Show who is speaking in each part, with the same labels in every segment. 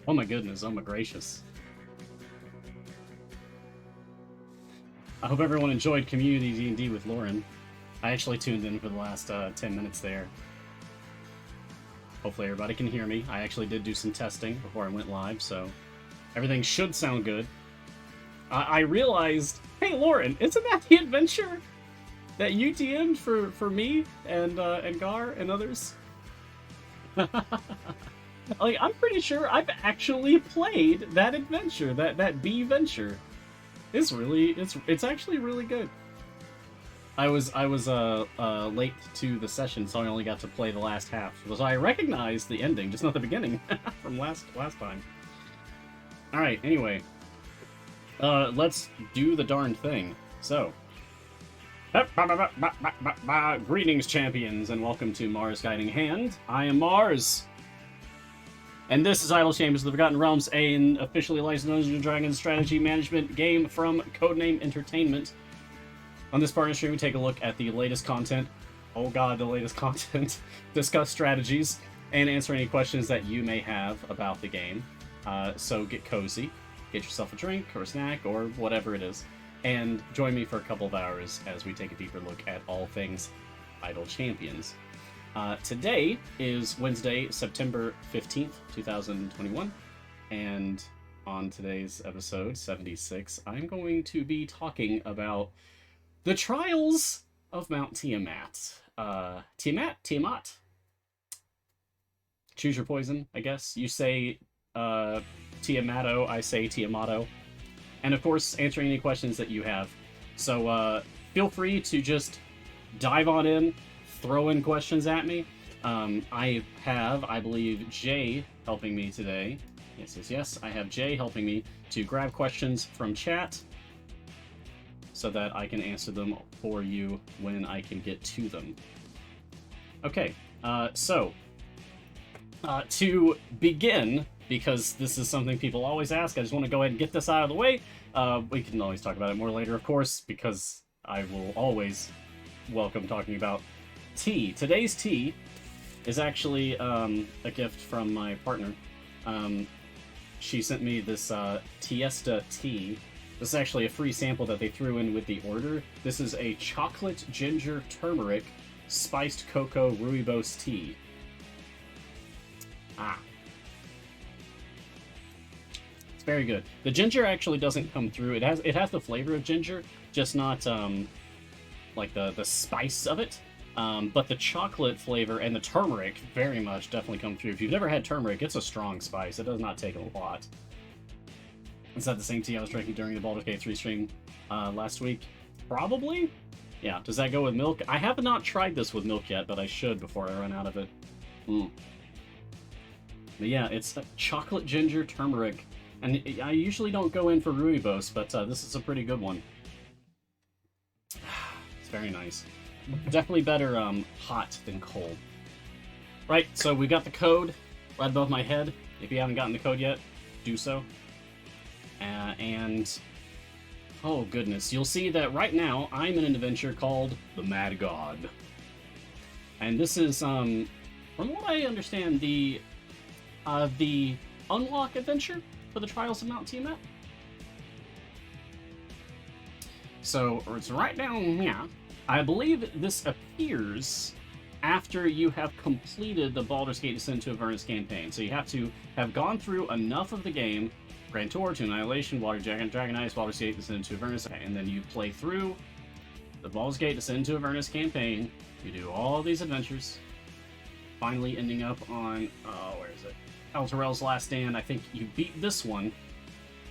Speaker 1: Oh my goodness, oh my gracious. I hope everyone enjoyed Community D&D with Lauren. I actually tuned in for the last 10 minutes there. Hopefully everybody can hear me. I actually did do some testing before I went live, so everything should sound good. I realized, hey Lauren, isn't that the adventure that you DM'd for me and Gar and others? Like, I'm pretty sure I've actually played that adventure, that B venture. It's actually really good. I was late to the session, so I only got to play the last half. So I recognized the ending, just not the beginning from last time. All right. Anyway, let's do the darn thing. So, greetings, champions, and welcome to Mars Guiding Hand. I am Mars. And this is Untitled Chapter of the Forgotten Realms, an officially licensed Dungeons & Dragons strategy management game from Codename Entertainment. On this partner stream, we take a look at the latest content. Oh god, the latest content. Discuss strategies, and answer any questions that you may have about the game. So get cozy, get yourself a drink or a snack or whatever it is, and join me for a couple of hours as we take a deeper look at all things Idle Champions. Today is Wednesday, September 15th, 2021, and on today's episode 76, I'm going to be talking about the trials of Mount Tiamat. Tiamat? Choose your poison, I guess. You say Tiamato, I say Tiamato. And of course, answering any questions that you have. So feel free to just dive on in, throw in questions at me. I have, I believe, Jay helping me today. Yes. I have Jay helping me to grab questions from chat so that I can answer them for you when I can get to them. Okay, so to begin, because this is something people always ask, I just want to go ahead and get this out of the way. We can always talk about it more later, of course, because I will always welcome talking about tea. Today's tea is actually a gift from my partner. She sent me this Tiesta tea. This is actually a free sample that they threw in with the order. This is a chocolate ginger turmeric spiced cocoa rooibos tea. It's very good. The ginger actually doesn't come through. It has the flavor of ginger, just not like the spice of it. But the chocolate flavor and the turmeric very much definitely come through. If you've never had turmeric, it's a strong spice. It does not take a lot. Is that the same tea I was drinking during the Baldur's Gate 3 stream last week? Probably? Yeah. Does that go with milk? I have not tried this with milk yet, but I should before I run out of it. But yeah, it's chocolate ginger turmeric. And I usually don't go in for rooibos, but this is a pretty good one. It's very nice. Definitely better hot than cold. Right, so we got the code right above my head. If you haven't gotten the code yet, do so. And oh goodness, you'll see that right now I'm in an adventure called the Mad God. And this is, from what I understand, the unlock adventure for the Trials of Mount Tiamat. So it's right down here. I believe this appears after you have completed the Baldur's Gate Descent to Avernus campaign. So you have to have gone through enough of the game, Grand Tour to Annihilation, Water Dragon Ice, Baldur's Gate Descent to Avernus, and then you play through the Baldur's Gate Descent to Avernus campaign. You do all these adventures, finally ending up on, where is it? Elturel's Last Stand. I think you beat this one,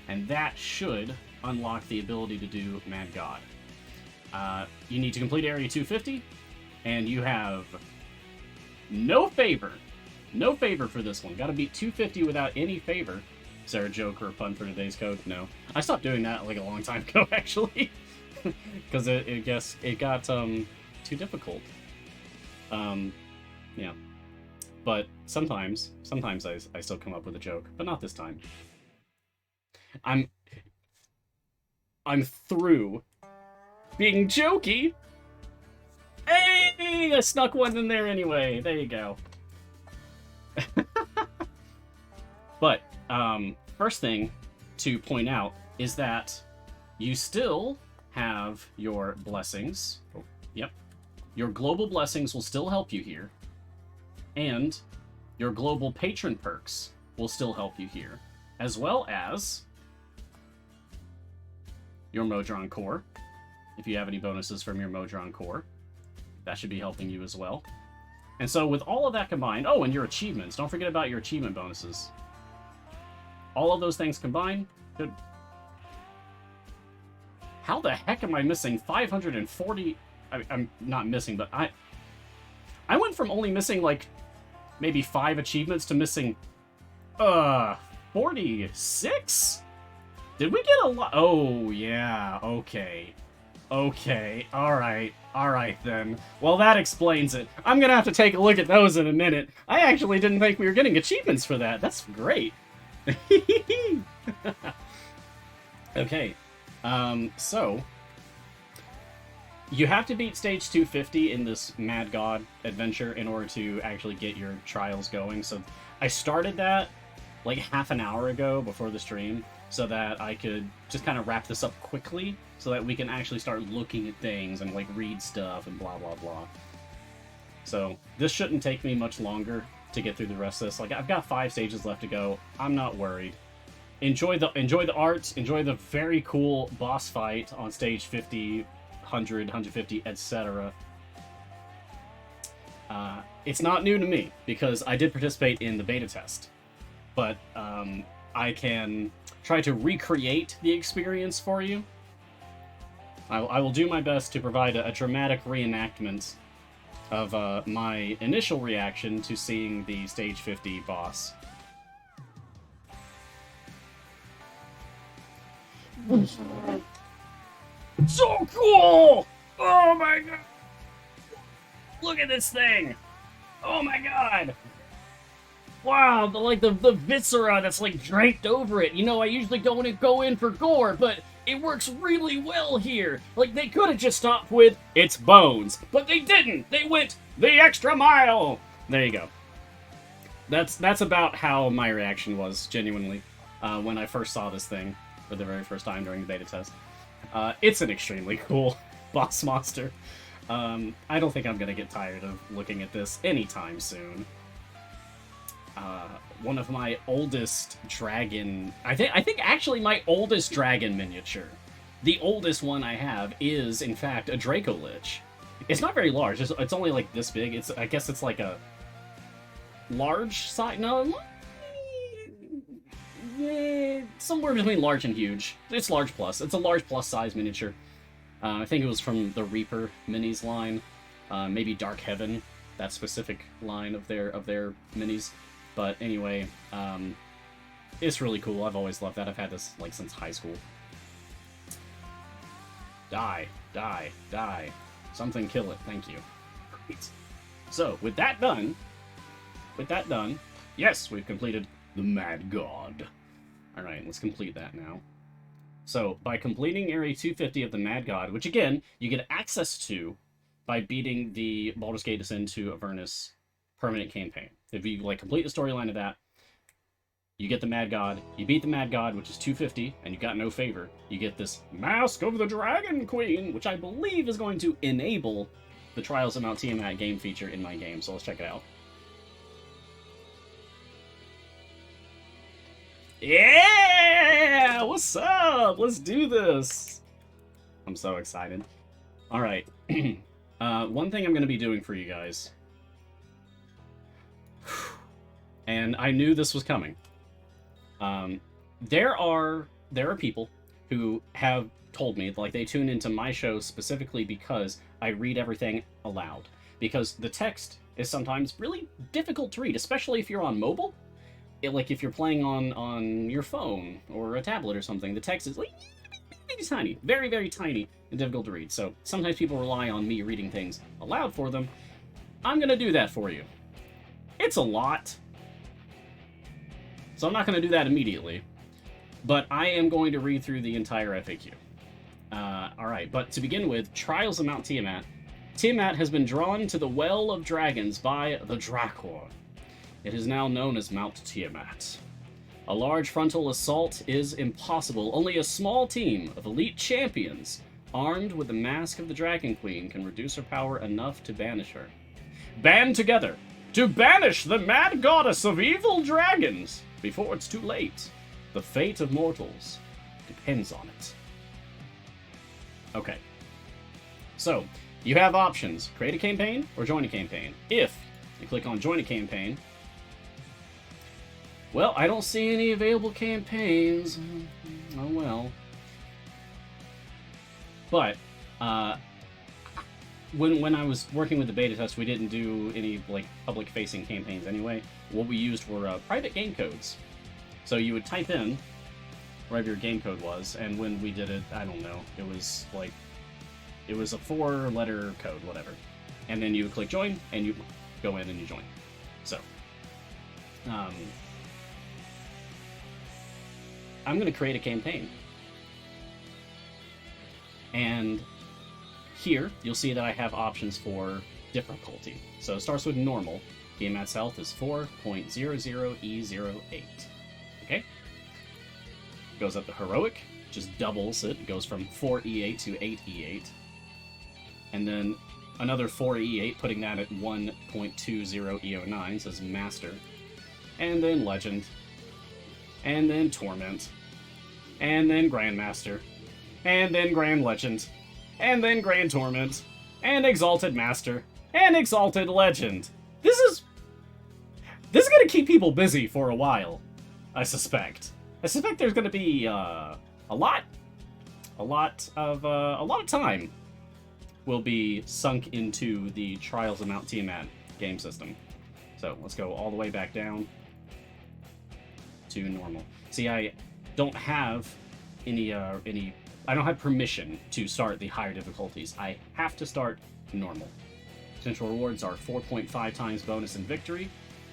Speaker 1: and that should unlock the ability to do Mad God. You need to complete Area 250, and you have no favor. No favor for this one. Gotta beat 250 without any favor. Is there a joke or a pun for today's code? No. I stopped doing that like a long time ago, actually. Because it got too difficult. Yeah. But sometimes I still come up with a joke, but not this time. I'm through being jokey. Hey, I snuck one in there anyway. There you go. But first thing to point out is that you still have your blessings. Oh, yep. Your global blessings will still help you here. And your global patron perks will still help you here. As well as your Modron core. If you have any bonuses from your Modron core, that should be helping you as well. And so with all of that combined, oh, and your achievements. Don't forget about your achievement bonuses. All of those things combined, good. How the heck am I missing 540? I'm not missing, but I went from only missing like maybe 5 achievements to missing 46? Did we get a lot? Oh, yeah, okay. Okay, alright then. Well, that explains it. I'm gonna have to take a look at those in a minute. I actually didn't think we were getting achievements for that. That's great. Okay, so you have to beat stage 250 in this Mad God adventure in order to actually get your trials going. So I started that like half an hour ago before the stream so that I could just kind of wrap this up quickly so that we can actually start looking at things and like read stuff and blah blah blah. So this shouldn't take me much longer to get through the rest of this. Like, I've got 5 stages left to go. I'm not worried. Enjoy the art, enjoy the very cool boss fight on stage 50, 100, 150, etc. It's not new to me, because I did participate in the beta test. But I can try to recreate the experience for you. I will do my best to provide a dramatic reenactment of my initial reaction to seeing the stage 50 boss. So cool! Oh my god! Look at this thing! Oh my god! Wow, the viscera that's like draped over it. You know, I usually go in for gore, but it works really well here. Like, they could have just stopped with its bones, but they didn't. They went the extra mile. There you go. That's about how my reaction was, genuinely, when I first saw this thing for the very first time during the beta test. It's an extremely cool boss monster. I don't think I'm gonna get tired of looking at this anytime soon. One of my oldest dragon... I think actually my oldest dragon miniature, the oldest one I have, is, in fact, a Draco Lich. It's not very large. It's only, like, this big. I guess it's, like, a large size... No, somewhere between large and huge. It's large plus. It's a large plus size miniature. I think it was from the Reaper minis line. Maybe Dark Heaven, that specific line of their minis. But anyway, it's really cool. I've always loved that. I've had this, like, since high school. Die. Die. Die. Something kill it. Thank you. Great. So, with that done, yes, we've completed the Mad God. Alright, let's complete that now. So, by completing Area 250 of the Mad God, which, again, you get access to by beating the Baldur's Gate Descent to Avernus permanent campaign. If you, like, complete the storyline of that, you get the Mad God. You beat the Mad God, which is 250, and you got no favor. You get this Mask of the Dragon Queen, which I believe is going to enable the Trials of Mount Tiamat game feature in my game, so let's check it out. Yeah! What's up? Let's do this! I'm so excited. Alright. One thing I'm going to be doing for you guys, and I knew this was coming. There are people who have told me, like, they tune into my show specifically because I read everything aloud. Because the text is sometimes really difficult to read, especially if you're on mobile. Like, if you're playing on your phone or a tablet or something, the text is, like, tiny. Very, very tiny and difficult to read. So sometimes people rely on me reading things aloud for them. I'm going to do that for you. It's a lot. So I'm not going to do that immediately. But I am going to read through the entire FAQ. Alright, but to begin with, Trials of Mount Tiamat. Tiamat has been drawn to the Well of Dragons by the Drakor. It is now known as Mount Tiamat. A large frontal assault is impossible. Only a small team of elite champions, armed with the mask of the Dragon Queen, can reduce her power enough to banish her. Band together to banish the mad goddess of evil dragons before it's too late. The fate of mortals depends on it. Okay. So, you have options. Create a campaign or join a campaign. If you click on join a campaign, well, I don't see any available campaigns. Oh well. But, when I was working with the beta test, we didn't do any, like, public-facing campaigns anyway. What we used were private game codes. So you would type in whatever your game code was, and when we did it, I don't know, it was, like, it was a 4-letter code, whatever. And then you would click join, and you go in and you join. So, I'm going to create a campaign. And here, you'll see that I have options for difficulty. So it starts with normal. Tiamat's health is 4.00E08. Okay? Goes up to heroic, just doubles it. It goes from 4E8 to 8E8. And then another 4E8, putting that at 1.20E09, says master. And then legend. And then torment. And then grandmaster. And then grand legend. And then grand torment. And exalted master. And exalted legend. This is gonna keep people busy for a while, I suspect. I suspect there's gonna be a lot of time will be sunk into the Trials of Mount Tiamat game system. So let's go all the way back down to normal. See, I don't have any I don't have permission to start the higher difficulties. I have to start normal. Potential rewards are 4.5 times bonus in victory,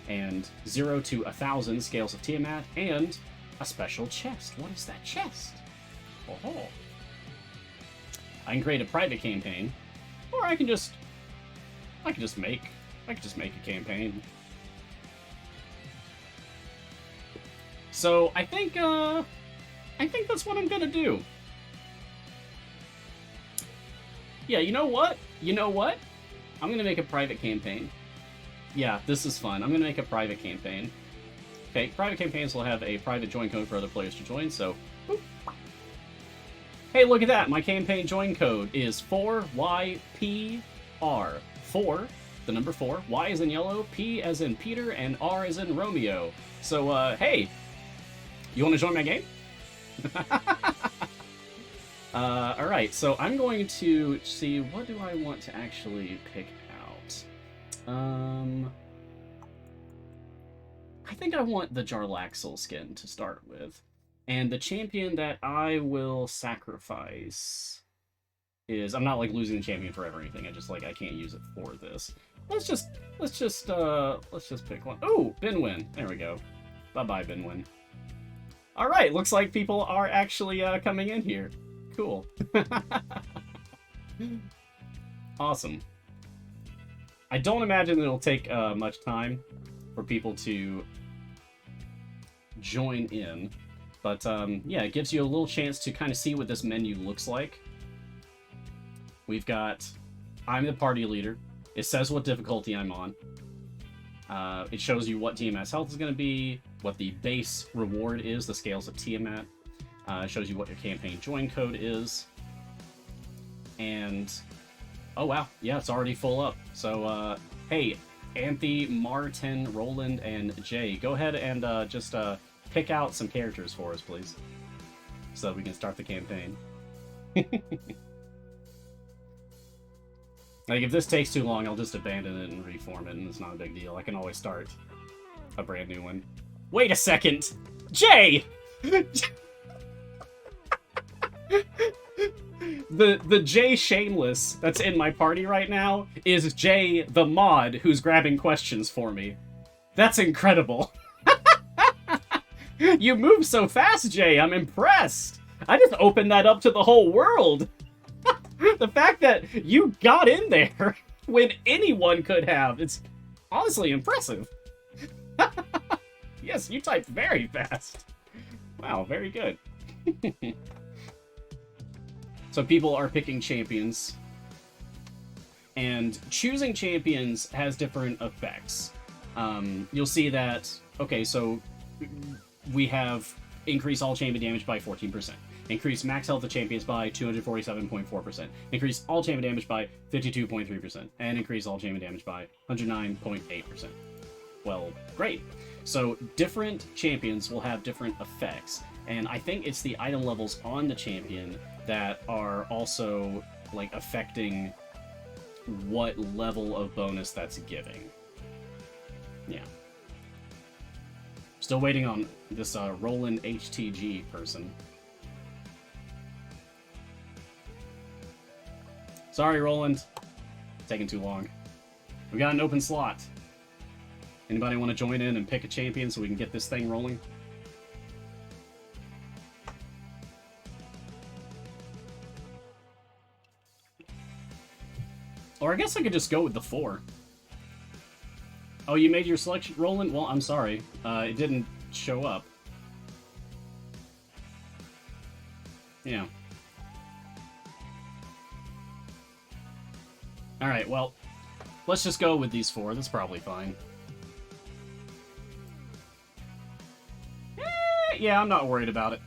Speaker 1: and 0 to 1,000 scales of Tiamat, and a special chest. What is that chest? Oh. I can create a private campaign, or I can just make a campaign. So I think that's what I'm gonna do. Yeah, you know what? I'm gonna make a private campaign. Yeah, this is fun. I'm gonna make a private campaign. Okay, private campaigns will have a private join code for other players to join, so... Boop. Hey, look at that! My campaign join code is 4YPR. 4, the number 4, Y as in yellow, P as in Peter, and R as in Romeo. So, hey! You wanna join my game? Alright, so I'm going to see, what do I want to actually pick out? I think I want the Jarlaxle skin to start with. And the champion that I will sacrifice is, I'm not like losing the champion forever or anything, I can't use it for this. Let's just pick one. Oh, Binwin. There we go. Bye-bye, Binwin. Alright, looks like people are actually coming in here. Cool. Awesome. I don't imagine it'll take much time for people to join in, but yeah, it gives you a little chance to kind of see what this menu looks like. We've got, I'm the party leader. It says what difficulty I'm on. It shows you what Tiamat's health is going to be, what the base reward is, the scales of Tiamat. It shows you what your campaign join code is. And, oh wow, yeah, it's already full up. So, hey, Anthe, Martin, Roland, and Jay, go ahead and just pick out some characters for us, please. So that we can start the campaign. Like, if this takes too long, I'll just abandon it and reform it, and it's not a big deal. I can always start a brand new one. Wait a second! Jay! The Jay Shameless that's in my party right now is Jay the mod who's grabbing questions for me. That's incredible. You move so fast, Jay. I'm impressed. I just opened that up to the whole world. The fact that you got in there when anyone could have, it's honestly impressive. Yes, you typed very fast. Wow, very good. So people are picking champions. And choosing champions has different effects. You'll see that, okay, so we have increase all champion damage by 14%. Increase max health of champions by 247.4%. Increase all champion damage by 52.3%. And increase all champion damage by 109.8%. Well, great. So different champions will have different effects. And I think it's the item levels on the champion that are also, like, affecting what level of bonus that's giving. Yeah. Still waiting on this Roland HTG person. Sorry, Roland. Taking too long. We got an open slot. Anybody want to join in and pick a champion so we can get this thing rolling? Or I guess I could just go with the 4. Oh, you made your selection, Roland? Well, I'm sorry. It didn't show up. Yeah. Alright, well, let's just go with these 4. That's probably fine. Yeah, I'm not worried about it.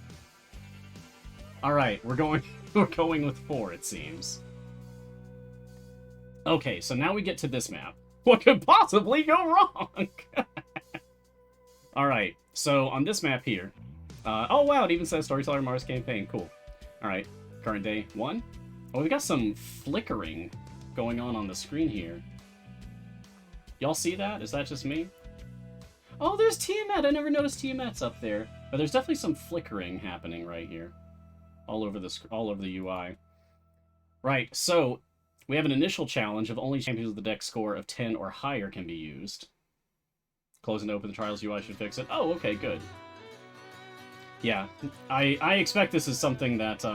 Speaker 1: Alright, we're going with 4, it seems. Okay, so now we get to this map. What could possibly go wrong? Alright, so on this map here... oh wow, it even says Storyteller Mars campaign. Cool. Alright, current day 1. Oh, we got some flickering going on the screen here. Y'all see that? Is that just me? Oh, there's Tiamat! I never noticed Tiamat's up there. But there's definitely some flickering happening right here. All over the UI. Right, so... we have an initial challenge of only champions with the deck score of 10 or higher can be used. Close and open the trials UI should fix it. Oh, okay, good. Yeah, I expect this is something that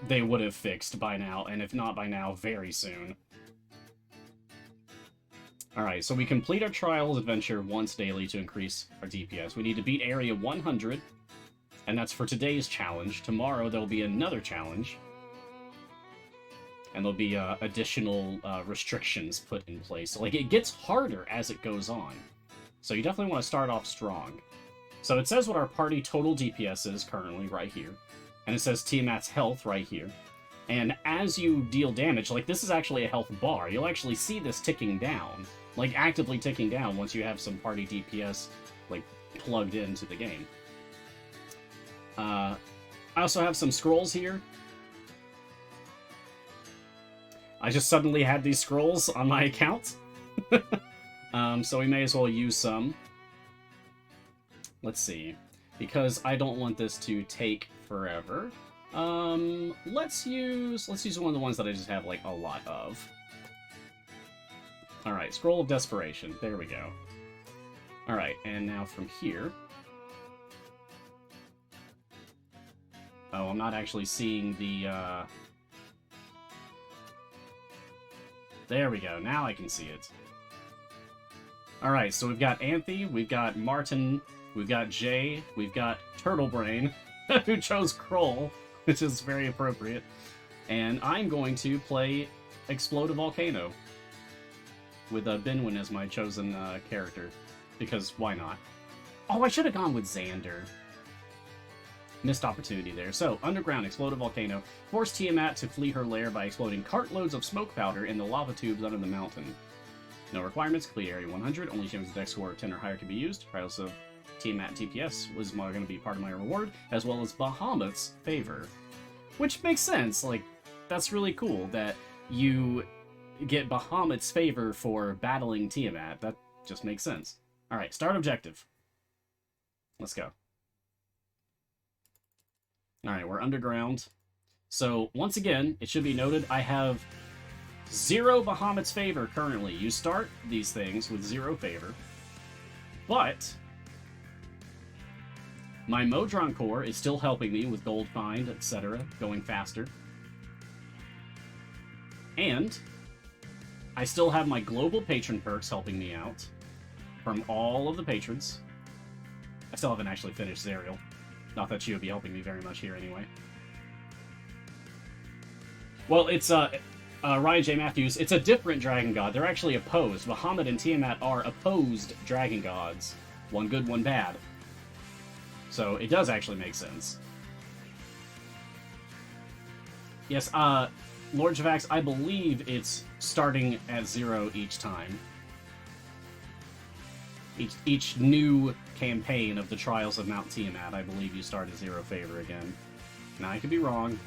Speaker 1: they would have fixed by now, and if not by now, very soon. Alright, so we complete our trials adventure once daily to increase our DPS. We need to beat area 100, and that's for today's challenge. Tomorrow there'll be another challenge. And there'll be additional restrictions put in place. So, like, it gets harder as it goes on. So you definitely want to start off strong. So it says what our party total DPS is currently right here. And it says Tiamat's health right here. And as you deal damage, like, this is actually a health bar. You'll actually see this ticking down. Like, actively ticking down once you have some party DPS, like, plugged into the game. I also have some scrolls here. I just suddenly had these scrolls on my account. So we may as well use some. Let's see. Because I don't want this to take forever. Let's use one of the ones that I just have, like, a lot of. Alright, Scroll of Desperation. There we go. Alright, and now from here... oh, I'm not actually seeing the, there we go, now I can see it. Alright, so we've got Anthe, we've got Martin, we've got Jay, we've got Turtle Brain, who chose Kroll, which is very appropriate. And I'm going to play Explode a Volcano, with Binwin as my chosen character, because why not? Oh, I should have gone with Xander. Missed opportunity there. So, underground, explode a volcano. Force Tiamat to flee her lair by exploding cartloads of smoke powder in the lava tubes under the mountain. No requirements. Complete area 100. Only champions with deck score of 10 or higher can be used. Trials of Tiamat TPS was going to be part of my reward, as well as Bahamut's favor. Which makes sense. Like, that's really cool that you get Bahamut's favor for battling Tiamat. That just makes sense. Alright, start objective. Let's go. Alright, we're underground. So, once again, it should be noted, I have 0 Bahamut's favor currently. You start these things with 0 favor. But my Modron Core is still helping me with Gold Find, etc., going faster. And I still have my Global Patron perks helping me out from all of the patrons. I still haven't actually finished Zerial. Not that she would be helping me very much here anyway. Well, it's, Ryan J. Matthews, it's a different dragon god. They're actually opposed. Bahamut and Tiamat are opposed dragon gods. One good, one bad. So it does actually make sense. Yes, Lord Javax, I believe it's starting at 0 each time. Each new campaign of the Trials of Mount Tiamat, I believe you start at 0 favor again. Now, I could be wrong,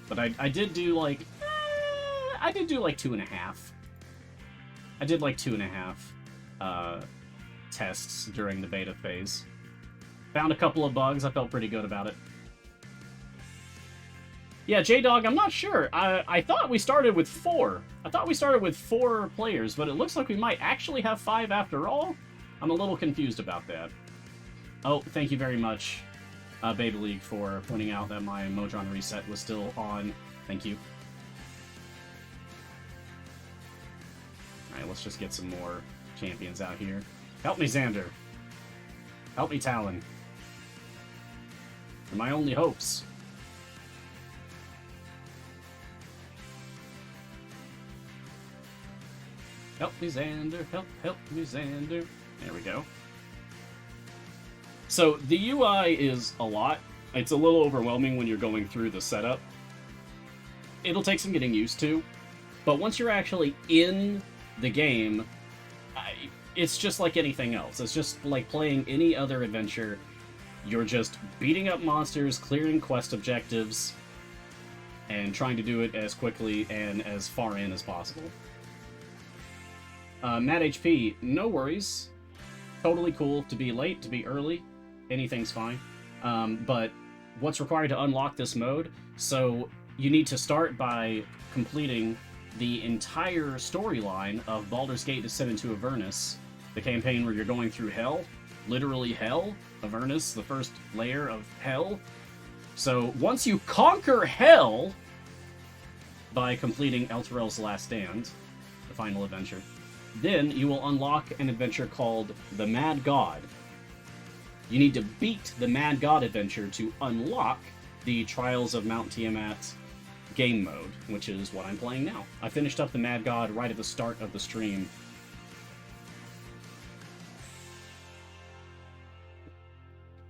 Speaker 1: but I did do, like... I did do, like, 2.5. I did, like, 2.5 tests during the beta phase. Found a couple of bugs. I felt pretty good about it. Yeah, J-Dog, I'm not sure. I thought we started with 4. I thought we started with 4 players, but it looks like we might actually have 5 after all. I'm a little confused about that. Oh, thank you very much, Baby League, for pointing out that my Modron reset was still on. Thank you. Alright, let's just get some more champions out here. Help me, Xander. Help me, Talon. They're my only hopes. Help me, Xander. Help me, Xander. There we go. So, the UI is a lot. It's a little overwhelming when you're going through the setup. It'll take some getting used to. But once you're actually in the game, it's just like anything else. It's just like playing any other adventure. You're just beating up monsters, clearing quest objectives, and trying to do it as quickly and as far in as possible. Matt HP, no worries. Totally cool to be late, to be early. Anything's fine. But what's required to unlock this mode? So you need to start by completing the entire storyline of Baldur's Gate Descent into Avernus, the campaign where you're going through hell, literally hell, Avernus, the first layer of hell. So once you conquer hell by completing Elturel's Last Stand, the final adventure, then you will unlock an adventure called the Mad God. You need to beat the Mad God adventure to unlock the Trials of Mount Tiamat game mode, which is what I'm playing now. I finished up the Mad God right at the start of the stream.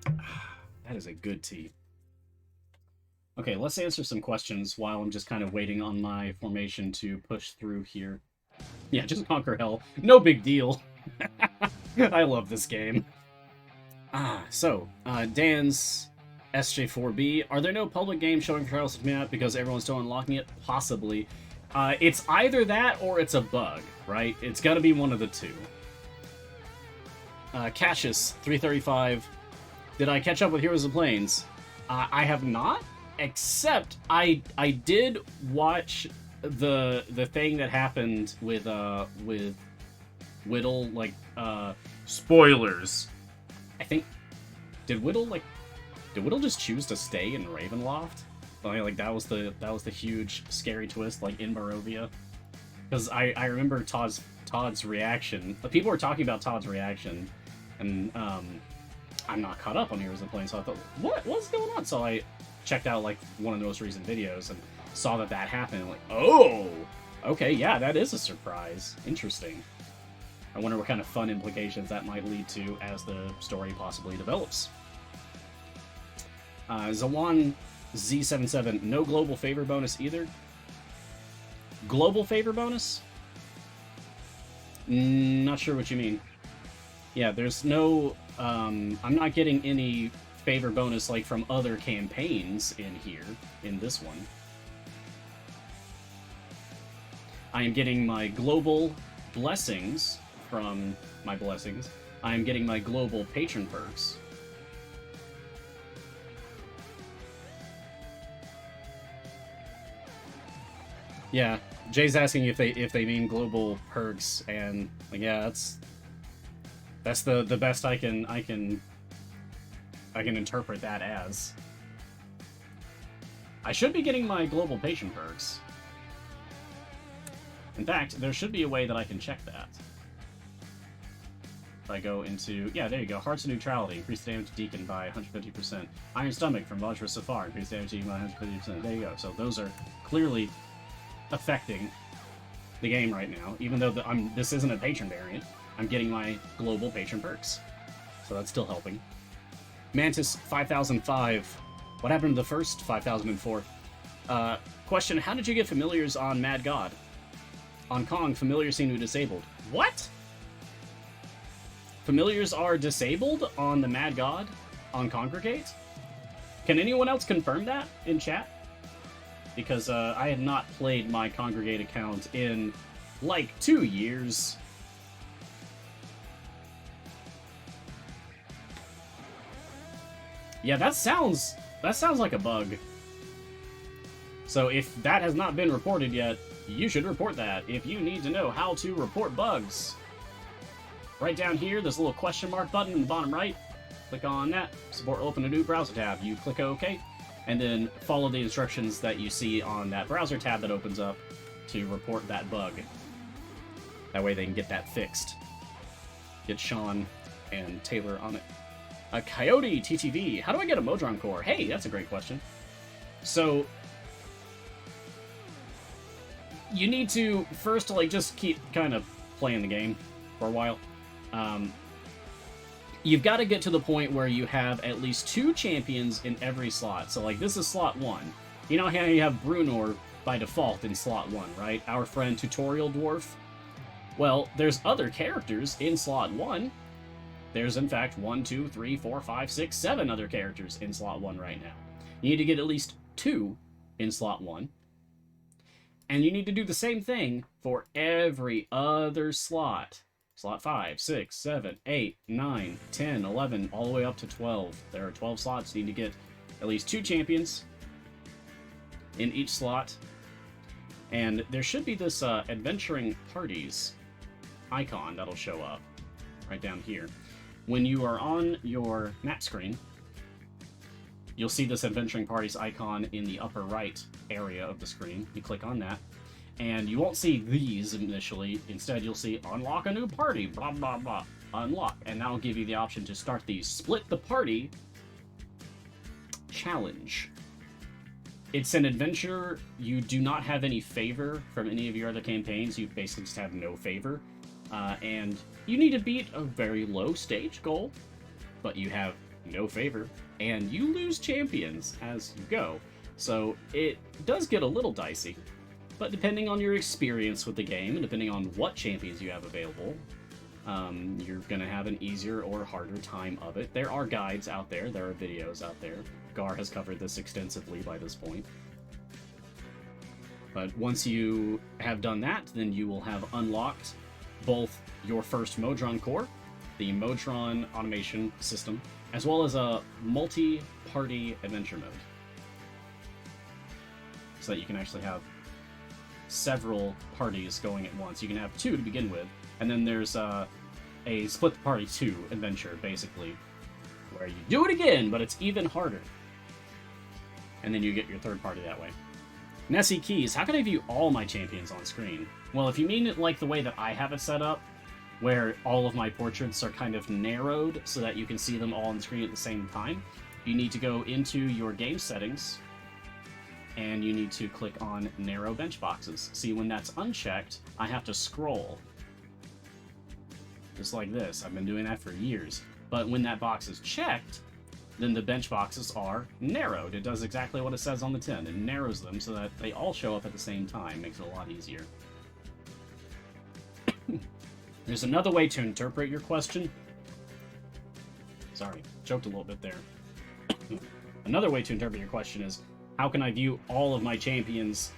Speaker 1: That is a good tea. Okay, let's answer some questions while I'm just kind of waiting on my formation to push through here. Yeah, just conquer hell. No big deal. I love this game. So, Dan's SJ4B. Are there no public games showing Trials of Tiamat because everyone's still unlocking it? Possibly. It's either that or it's a bug, right? It's gotta be one of the two. Cassius, 335. Did I catch up with Heroes of Plains? I have not, except I did watch the thing that happened with Whittle, like, spoilers. I think, did Whittle just choose to stay in Ravenloft? Like that was the huge scary twist, like in Barovia. Because I remember Todd's reaction. People were talking about Todd's reaction, and I'm not caught up on Heroes of Plains, so I thought, what's going on? So I checked out like one of the most recent videos and saw that happened. And like, oh, okay, yeah, that is a surprise. Interesting. I wonder what kind of fun implications that might lead to as the story possibly develops. Zawan Z77, no global favor bonus either. Global favor bonus? Not sure what you mean. Yeah, there's no... I'm not getting any favor bonus like from other campaigns in here, in this one. I am getting my global blessings from my blessings. I am getting my global patron perks. Yeah, Jay's asking if they mean global perks, and like, yeah, that's the best I can interpret that as. I should be getting my global patron perks. In fact, there should be a way that I can check that. If I go into, yeah, there you go, Hearts of Neutrality, increase the damage to Deacon by 150%. Iron Stomach from Vajra Safar, increase damage to Deacon by 150%. There you go. So those are clearly affecting the game right now. Even though this isn't a patron variant, I'm getting my global patron perks. So that's still helping. Mantis 5005. What happened to the first 5004? Question, how did you get familiars on Mad God? On Kong, familiars seem to be disabled. What? Familiars are disabled on the Mad God on Congregate? Can anyone else confirm that in chat? Because I had not played my Congregate account in like 2 years. Yeah, that sounds like a bug. So if that has not been reported yet, you should report that. If you need to know how to report bugs, right down here, there's a little question mark button in the bottom right. Click on that. Support will open a new browser tab. You click OK, and then follow the instructions that you see on that browser tab that opens up to report that bug. That way they can get that fixed. Get Sean and Taylor on it. A Coyote TTV. How do I get a Modron core? Hey, that's a great question. So you need to first just keep kind of playing the game for a while. You've got to get to the point where you have at least 2 champions in every slot. So this is slot 1. You know how you have Brunor by default in slot 1, right? Our friend Tutorial Dwarf. Well, there's other characters in slot 1. There's in fact 1, 2, 3, 4, 5, 6, 7 other characters in slot 1 right now. You need to get at least 2 in slot 1. And you need to do the same thing for every other slot. Slot 5, 6, 7, 8, 9, 10, 11, all the way up to 12. There are 12 slots. You need to get at least 2 champions in each slot. And there should be this Adventuring Parties icon that'll show up right down here. When you are on your map screen, you'll see this Adventuring Parties icon in the upper right area of the screen. You click on that, and you won't see these initially. Instead, you'll see unlock a new party, blah, blah, blah, unlock. And that'll give you the option to start the Split the Party challenge. It's an adventure. You do not have any favor from any of your other campaigns. You basically just have no favor. And you need to beat a very low stage goal, but you have no favor, and you lose champions as you go. So it does get a little dicey, but depending on your experience with the game, and depending on what champions you have available, you're going to have an easier or harder time of it. There are guides out there, there are videos out there. Gar has covered this extensively by this point. But once you have done that, then you will have unlocked both your first Modron core, the Modron automation system, as well as a multi-party adventure mode. So that you can actually have several parties going at once. You can have 2 to begin with, and then there's a Split the Party 2 adventure, basically, where you do it again, but it's even harder. And then you get your third party that way. Nessie Keys, how can I view all my champions on screen? Well, if you mean it like the way that I have it set up, where all of my portraits are kind of narrowed so that you can see them all on the screen at the same time, you need to go into your game settings, and you need to click on Narrow Bench Boxes. See, when that's unchecked, I have to scroll. Just like this. I've been doing that for years. But when that box is checked, then the bench boxes are narrowed. It does exactly what it says on the tin. It narrows them so that they all show up at the same time. Makes it a lot easier. There's another way to interpret your question. Sorry, choked a little bit there. Another way to interpret your question is, how can I view all of my champions,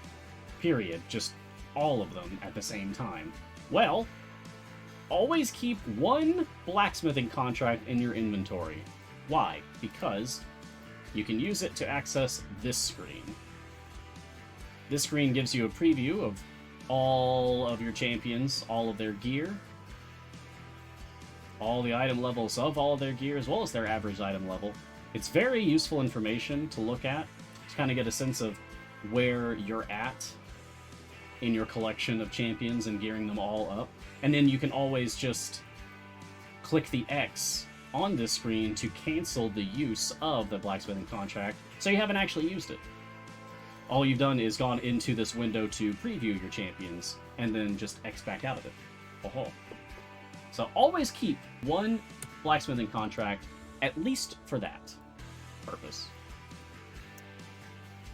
Speaker 1: period? Just all of them at the same time. Well, always keep 1 blacksmithing contract in your inventory. Why? Because you can use it to access this screen. This screen gives you a preview of all of your champions, all of their gear, all the item levels of all of their gear, as well as their average item level. It's very useful information to look at, to kind of get a sense of where you're at in your collection of champions and gearing them all up. And then you can always just click the X on this screen to cancel the use of the blacksmithing contract, so you haven't actually used it. All you've done is gone into this window to preview your champions, and then just X back out of it. Oh. So always keep one blacksmithing contract, at least for that purpose.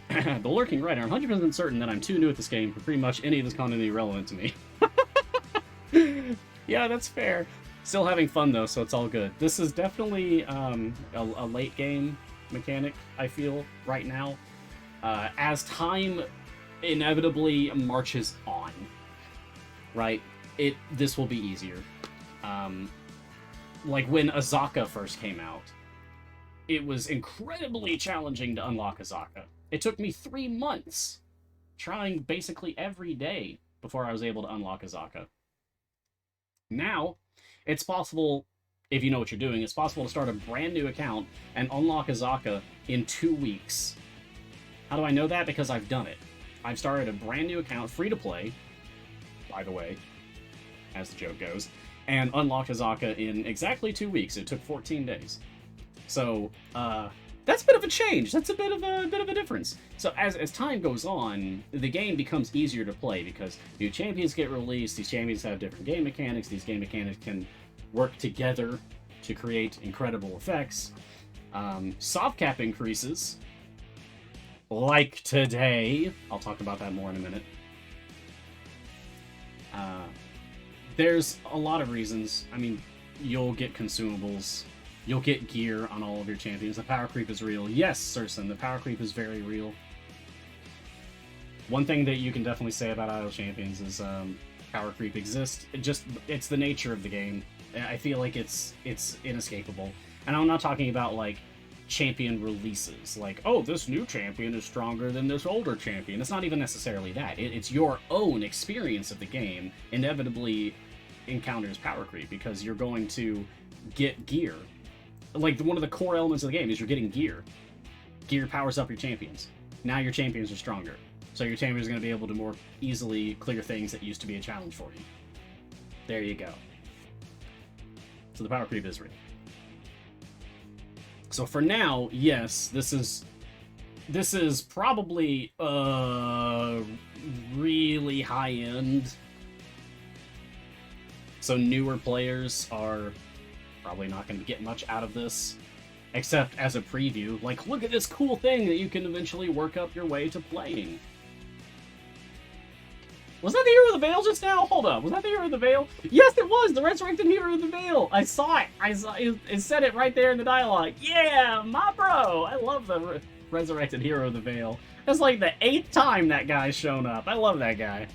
Speaker 1: The Lurking Writer, I'm 100% certain that I'm too new at this game for pretty much any of this content to be relevant to me. Yeah, that's fair. Still having fun, though, so it's all good. This is definitely a late game mechanic, I feel, right now. As time inevitably marches on, right? This will be easier. Like when Azaka first came out, it was incredibly challenging to unlock Azaka. It took me 3 months, trying basically every day before I was able to unlock Azaka. Now, it's possible, if you know what you're doing, it's possible to start a brand new account and unlock Azaka in 2 weeks. How do I know that? Because I've done it. I've started a brand new account, free to play, by the way, as the joke goes, and unlocked Azaka in exactly 2 weeks. It took 14 days. So, that's a bit of a change. That's a bit of a difference. So as time goes on, the game becomes easier to play because new champions get released. These champions have different game mechanics. These game mechanics can work together to create incredible effects. Soft cap increases, like today. I'll talk about that more in a minute. There's a lot of reasons. I mean, you'll get consumables. You'll get gear on all of your champions. The power creep is real. Yes, Surson, the power creep is very real. One thing that you can definitely say about idle champions is power creep exists. It's the nature of the game. I feel like it's inescapable. And I'm not talking about, like, champion releases. Like, oh, this new champion is stronger than this older champion. It's not even necessarily that. It's your own experience of the game inevitably encounters power creep because you're going to get gear. Like, one of the core elements of the game is you're getting gear. Gear powers up your champions. Now your champions are stronger. So your champions are going to be able to more easily clear things that used to be a challenge for you. There you go. So the power creep is real. So for now, yes, this is probably really high end. So newer players are probably not going to get much out of this, except as a preview. Like, look at this cool thing that you can eventually work up your way to playing. Was that the Hero of the Veil just now? Hold up, was that the Hero of the Veil? Yes, it was! The Resurrected Hero of the Veil! I saw it! It said it right there in the dialogue. Yeah, my bro! I love the Resurrected Hero of the Veil. That's like the 8th time that guy's shown up. I love that guy.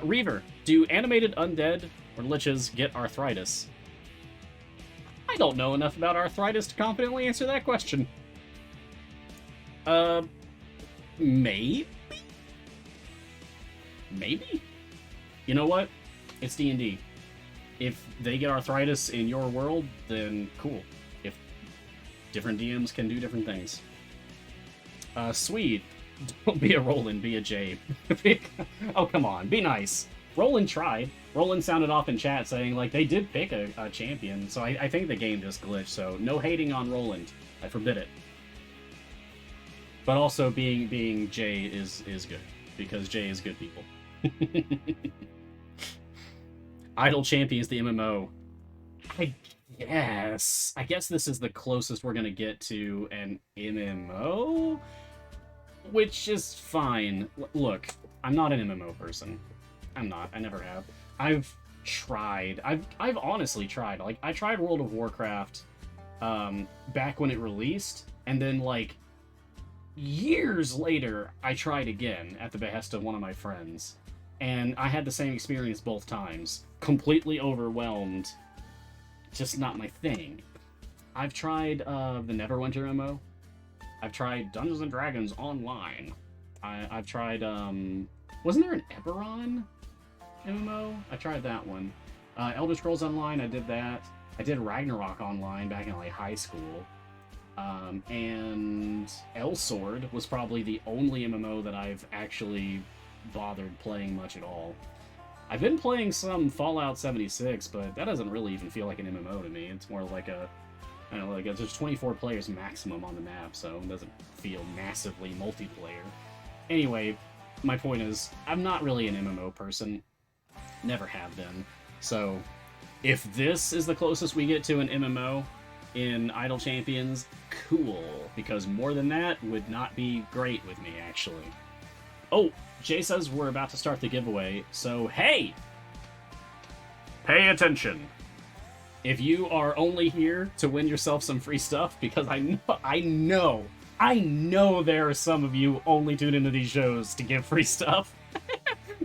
Speaker 1: Reaver, do animated undead or liches get arthritis? I don't know enough about arthritis to confidently answer that question. Maybe? Maybe? You know what? It's D&D. If they get arthritis in your world, then cool. If different DMs can do different things. Swede, don't be a Roland, be a Jabe. Oh, come on, be nice. Roland tried. Roland sounded off in chat saying, like, they did pick a champion, so I think the game just glitched, so no hating on Roland. I forbid it. But also being Jay is good, because Jay is good people. Idle Champions, the MMO. I guess this is the closest we're gonna get to an MMO, which is fine. Look, I'm not an MMO person. I'm not. I never have. I've tried. I've honestly tried. Like, I tried World of Warcraft back when it released, and then, like, years later, I tried again at the behest of one of my friends. And I had the same experience both times. Completely overwhelmed. Just not my thing. I've tried the Neverwinter MMO. I've tried Dungeons & Dragons Online. I've tried, wasn't there an Eberron MMO? I tried that one. Elder Scrolls Online, I did that. I did Ragnarok Online back in, like, high school. And Elsword was probably the only MMO that I've actually bothered playing much at all. I've been playing some Fallout 76, but that doesn't really even feel like an MMO to me. It's more like a, I don't know, like there's 24 players maximum on the map, so it doesn't feel massively multiplayer. Anyway, my point is, I'm not really an MMO person. Never have been. So, if this is the closest we get to an MMO in Idle Champions, cool. Because more than that would not be great with me, actually. Oh, Jay says we're about to start the giveaway, so hey! Pay attention! If you are only here to win yourself some free stuff, because I know there are some of you only tuned into these shows to get free stuff.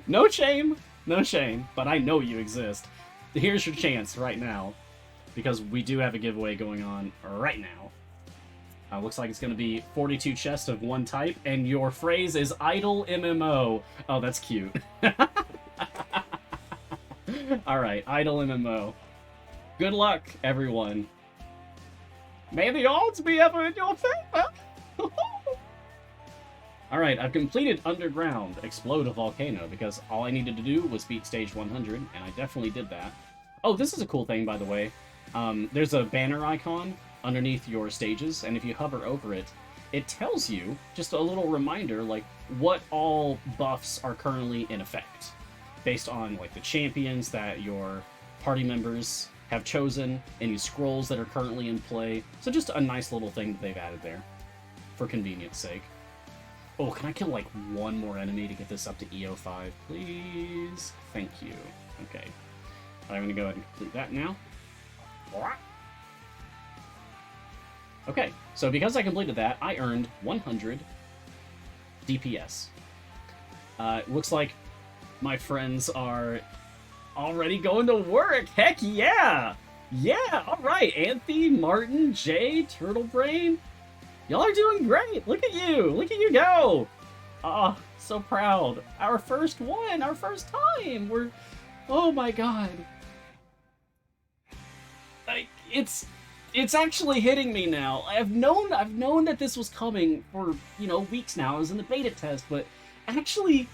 Speaker 1: No shame, but I know you exist. Here's your chance right now, because we do have a giveaway going on right now. Looks like it's going to be 42 chests of one type, and your phrase is Idle MMO. Oh, that's cute. Alright, Idle MMO. Good luck, everyone. May the odds be ever in your favor. Alright, I've completed Underground, Explode a Volcano, because all I needed to do was beat stage 100, and I definitely did that. Oh, this is a cool thing, by the way. There's a banner icon underneath your stages, and if you hover over it, it tells you, just a little reminder, like, what all buffs are currently in effect, based on, like, the champions that your party members have chosen, any scrolls that are currently in play. So just a nice little thing that they've added there, for convenience sake. Oh, can I kill, like, one more enemy to get this up to EO5, please? Thank you. Okay. I'm gonna go ahead and complete that now. Okay, so because I completed that, I earned 100 DPS. It looks like my friends are already going to work. Heck yeah! Yeah, alright. Anthe, Martin, Jay, Turtlebrain. Y'all are doing great. Look at you. Look at you go. Oh, so proud. Our first one. Our first time. We're... Oh my god. Like, it's actually hitting me now. I've known that this was coming for, you know, weeks now. I was in the beta test, but actually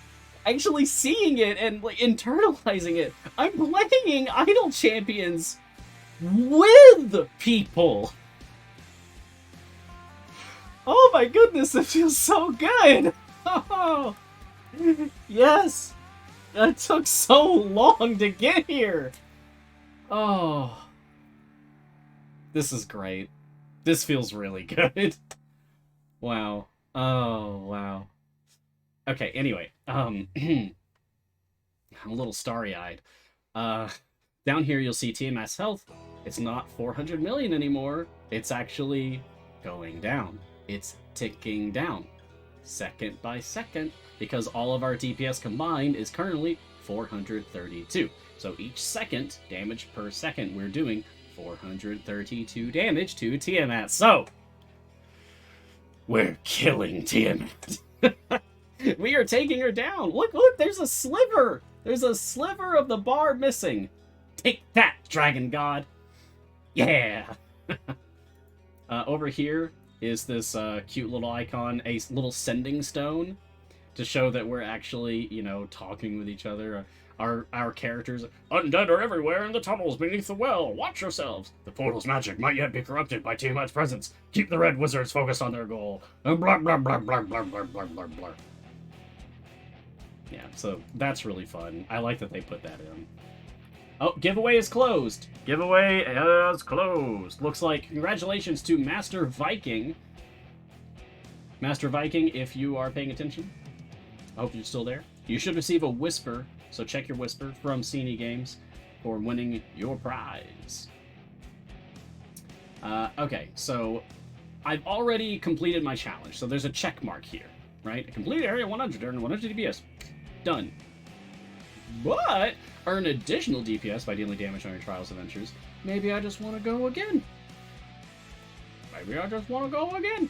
Speaker 1: seeing it and, like, internalizing it, I'm playing Idle Champions with people. Oh my goodness, it feels so good. Oh, yes. That took so long to get here. Oh. This is great. This feels really good. Wow. Oh, wow. Okay, anyway. I'm a little starry-eyed. Down here you'll see Tiamat's health. It's not 400 million anymore. It's actually going down. It's ticking down. Second by second. Because all of our DPS combined is currently 432. So each second, damage per second, we're doing 432 damage to Tiamat. So, we're killing Tiamat. We are taking her down. Look, there's a sliver. There's a sliver of the bar missing. Take that, Dragon God. Yeah. Over here is this cute little icon, a little sending stone, to show that we're actually, you know, talking with each other. Our characters, undead are everywhere in the tunnels beneath the well. Watch yourselves. The portal's magic might yet be corrupted by Tiamat's presence. Keep the red wizards focused on their goal. And blah blah blah blah blah blah blah blah blah. Yeah, so that's really fun. I like that they put that in. Oh, giveaway is closed. Giveaway is closed. Looks like congratulations to Master Viking. Master Viking, if you are paying attention, I hope you're still there. You should receive a whisper. So check your whisper from Cine Games for winning your prize. Okay, so I've already completed my challenge. So there's a check mark here, right? I completed Area 100, earned 100 DPS. Done. But earn additional DPS by dealing damage on your Trials Adventures. Maybe I just want to go again. Maybe I just want to go again.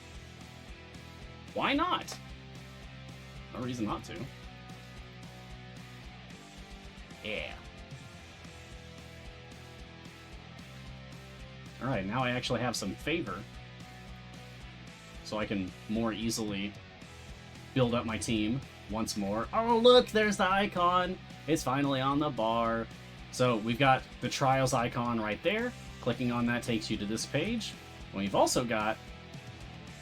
Speaker 1: Why not? No reason not to. Yeah. Alright, now I actually have some favor. So I can more easily build up my team once more. Oh, look, there's the icon. It's finally on the bar. So we've got the trials icon right there. Clicking on that takes you to this page. We've also got,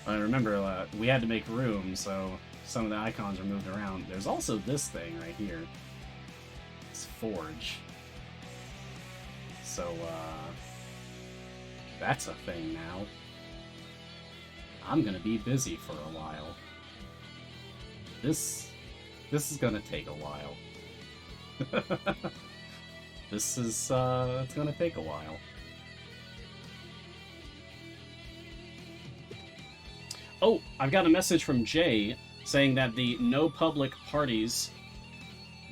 Speaker 1: remember, we had to make room, so some of the icons are moved around. There's also this thing right here. It's Forge. So, that's a thing now. I'm gonna be busy for a while. This is gonna take a while. This is, it's gonna take a while. Oh, I've got a message from Jay saying that the no public parties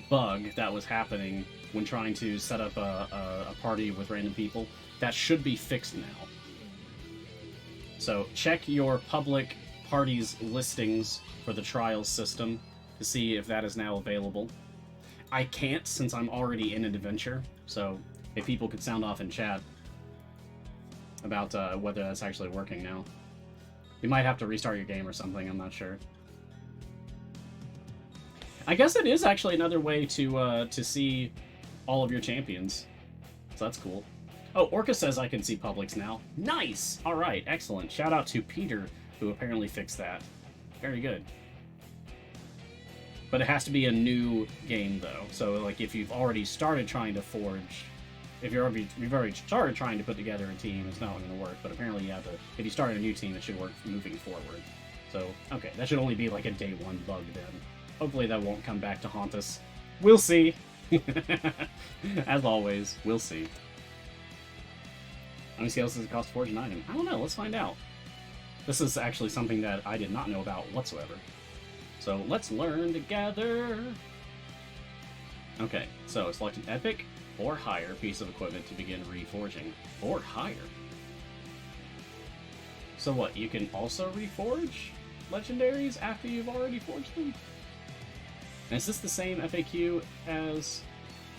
Speaker 1: bug that was happening when trying to set up a party with random people, that should be fixed now. So check your public parties listings for the trials system to see if that is now available. I can't since I'm already in an adventure, so if people could sound off in chat about whether that's actually working now. You might have to restart your game or something, I'm not sure. I guess it is actually another way to see all of your champions. So that's cool. Oh, Orca says I can see publics now. Nice! Alright, excellent. Shout out to Peter, who apparently fixed that. Very good. But it has to be a new game, though. So, like, if you've already started trying to forge... If you've already started trying to put together a team, it's not going to work. But apparently you have to... If you start a new team, it should work moving forward. So, okay, that should only be, like, a day one bug, then. Hopefully that won't come back to haunt us. We'll see! As always, we'll see. How many scales does it cost to forge an item? I don't know, let's find out. This is actually something that I did not know about whatsoever. So let's learn together! Okay, so select an epic or higher piece of equipment to begin reforging. Or higher. So what, you can also reforge legendaries after you've already forged them? And is this the same FAQ as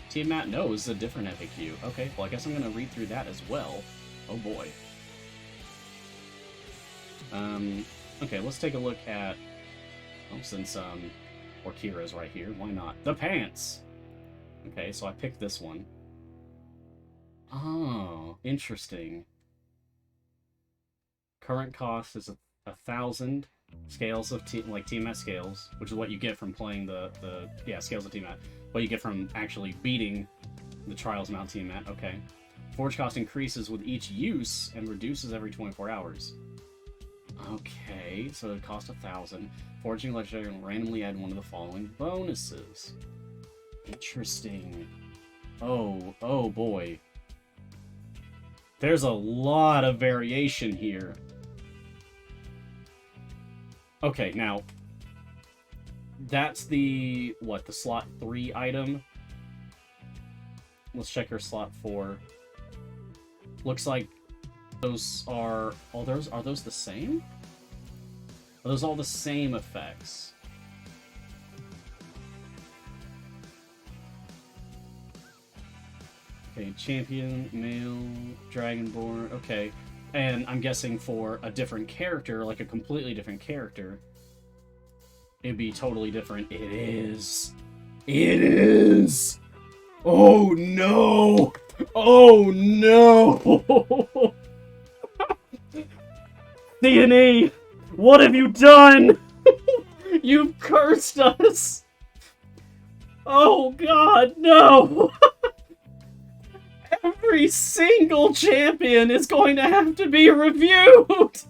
Speaker 1: Tiamat? No, this is a different FAQ. Okay, well I guess I'm going to read through that as well. Oh boy. Okay, let's take a look at... Oh, since Orkira's right here, why not? The pants! Okay, so I picked this one. Oh, interesting. Current cost is 1,000 scales of Tiamat scales, which is what you get from playing the scales of Tiamat. What you get from actually beating the Trials Mount Tiamat. Okay. Forge cost increases with each use and reduces every 24 hours. Okay, so it costs 1,000. Forging legendary will randomly add one of the following bonuses. Interesting. Oh boy. There's a lot of variation here. Okay, now, that's the, what, the slot 3 item? Let's check your slot 4. Looks like those are, are those the same? Are those all the same effects? Okay, champion, male, dragonborn, okay. And I'm guessing for a different character, like a completely different character, it'd be totally different. It is! It is! Oh no! Oh no! D&E! What have you done? You've cursed us! Oh god, no! Every single champion is going to have to be reviewed!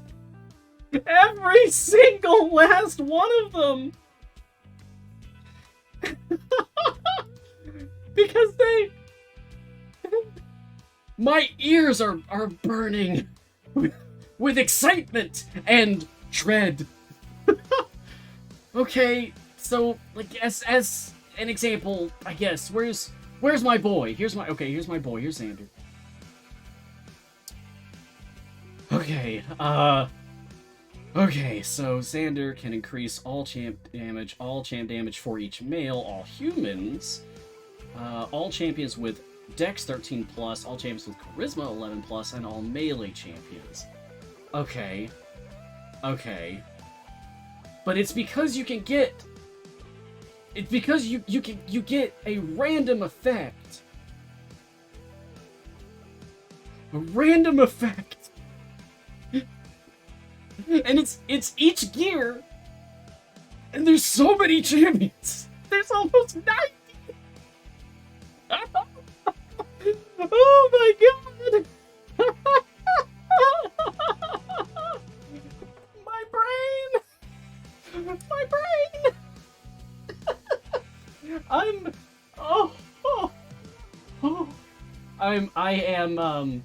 Speaker 1: Every single last one of them! Because they... My ears are burning with excitement and dread. Okay, so, like, as an example, I guess, where's my boy? Here's my boy, here's Xander. Okay, okay, so Xander can increase all champ damage for each male, all humans, all champions with Dex 13+, all champions with Charisma 11+, and all melee champions. Okay. Okay. But it's because you can get It's because you get a random effect. A random effect. And it's each gear. And there's so many champions. There's almost 90. Oh my god. My brain. My brain. I am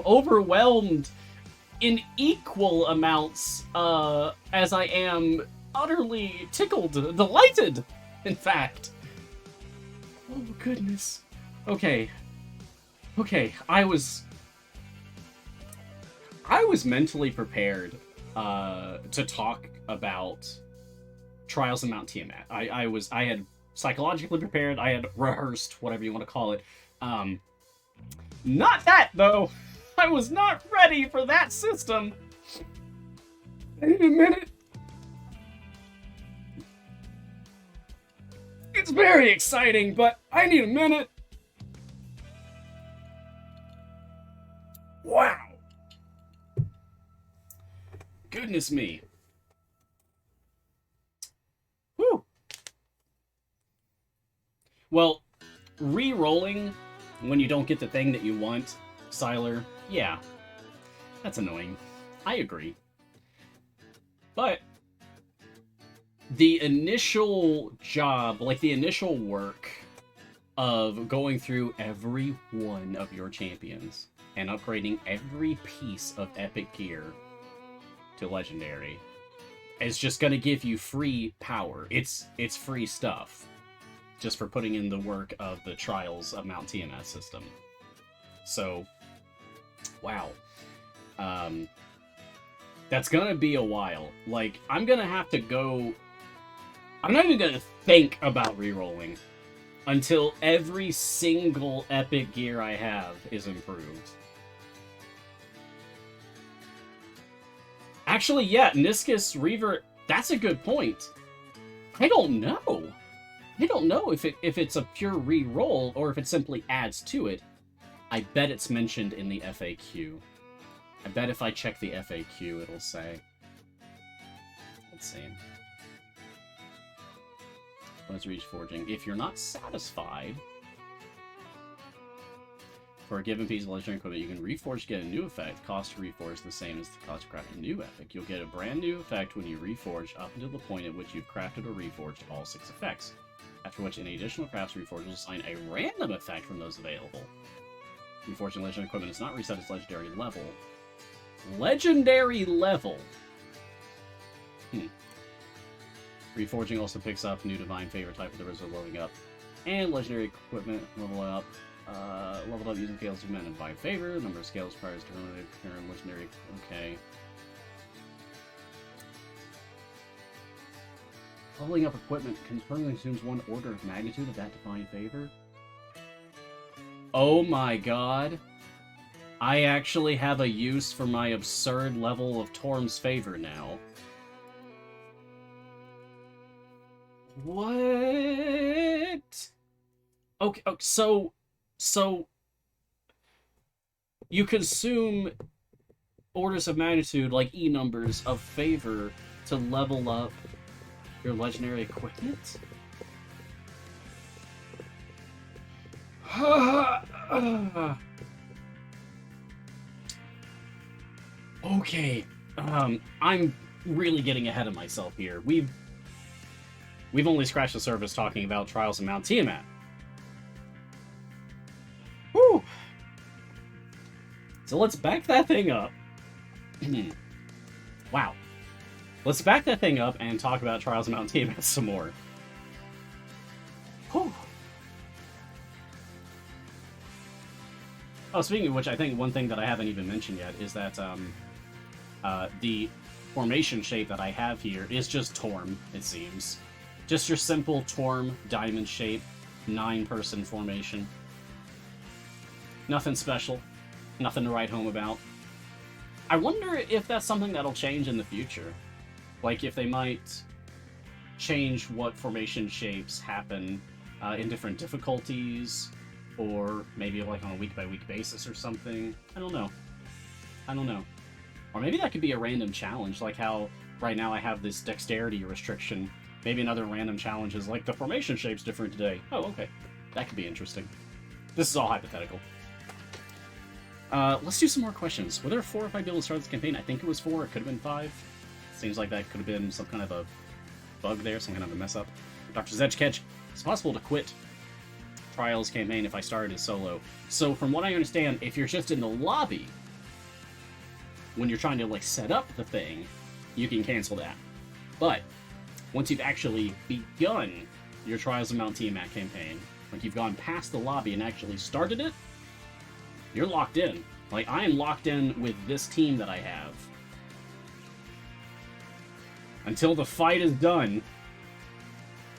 Speaker 1: overwhelmed in equal amounts as I am utterly tickled, delighted, in fact. Oh goodness. Okay, I was mentally prepared to talk about Trials of Mount Tiamat. I had psychologically prepared, I had rehearsed, whatever you want to call it. Not that, though. I was not ready for that system. I need a minute. It's very exciting, but I need a minute. Wow. Goodness me. Whew. Well, re-rolling when you don't get the thing that you want, Siler, yeah, that's annoying. I agree. But the initial job, like the initial work of going through every one of your champions and upgrading every piece of epic gear to legendary is just going to give you free power. It's free stuff just for putting in the work of the Trials of Mount Tiamat system. So, wow. That's gonna be a while. Like, I'm gonna have to go... I'm not even gonna think about rerolling until every single epic gear I have is improved. Actually, yeah, Niscus Revert, that's a good point. I don't know. I don't know if it's a pure re-roll or if it simply adds to it. I bet it's mentioned in the FAQ. I bet if I check the FAQ, it'll say. Let's see. Let's reach forging. If you're not satisfied for a given piece of legendary equipment, you can reforge to get a new effect. Cost to reforge the same as the cost to craft a new epic. You'll get a brand new effect when you reforge up until the point at which you've crafted or reforged all 6 effects. After which, any additional crafts reforged will assign a random effect from those available. Reforging legendary equipment is not reset its legendary level. Legendary level! Reforging also picks up new divine favor type with the result loading up. And legendary equipment leveled up using scales of men and divine favor. Number of scales requires to run legendary. Okay. Leveling up equipment permanently consumes 1 order of magnitude of that divine favor. Oh my god. I actually have a use for my absurd level of Torm's favor now. What? Okay, so you consume orders of magnitude, like E numbers, of favor to level up your legendary equipment? Okay, I'm really getting ahead of myself here. We've only scratched the surface talking about Trials of Mount Tiamat. Whew! So let's back that thing up. Wow. Let's back that thing up and talk about Trials of Mount Tiamat some more. Whew. Oh, speaking of which, I think one thing that I haven't even mentioned yet is that the formation shape that I have here is just Torm, it seems. Just your simple Torm diamond shape, 9-person formation. Nothing special. Nothing to write home about. I wonder if that's something that'll change in the future. Like, if they might change what formation shapes happen in different difficulties, or maybe like on a week-by-week basis or something. I don't know. I don't know. Or maybe that could be a random challenge, like how right now I have this dexterity restriction. Maybe another random challenge is like, the formation shape's different today. Oh, okay. That could be interesting. This is all hypothetical. Let's do some more questions. Were there 4 if I'd be able to start this campaign? I think it was 4. It could have been 5. Seems like that could have been some kind of a bug there, some kind of a mess up. Dr. Zedgeketch, it's possible to quit Trials campaign if I started as solo. So from what I understand, if you're just in the lobby, when you're trying to like set up the thing, you can cancel that. But once you've actually begun your Trials of Mount Tiamat campaign, like you've gone past the lobby and actually started it, you're locked in. Like, I am locked in with this team that I have. Until the fight is done,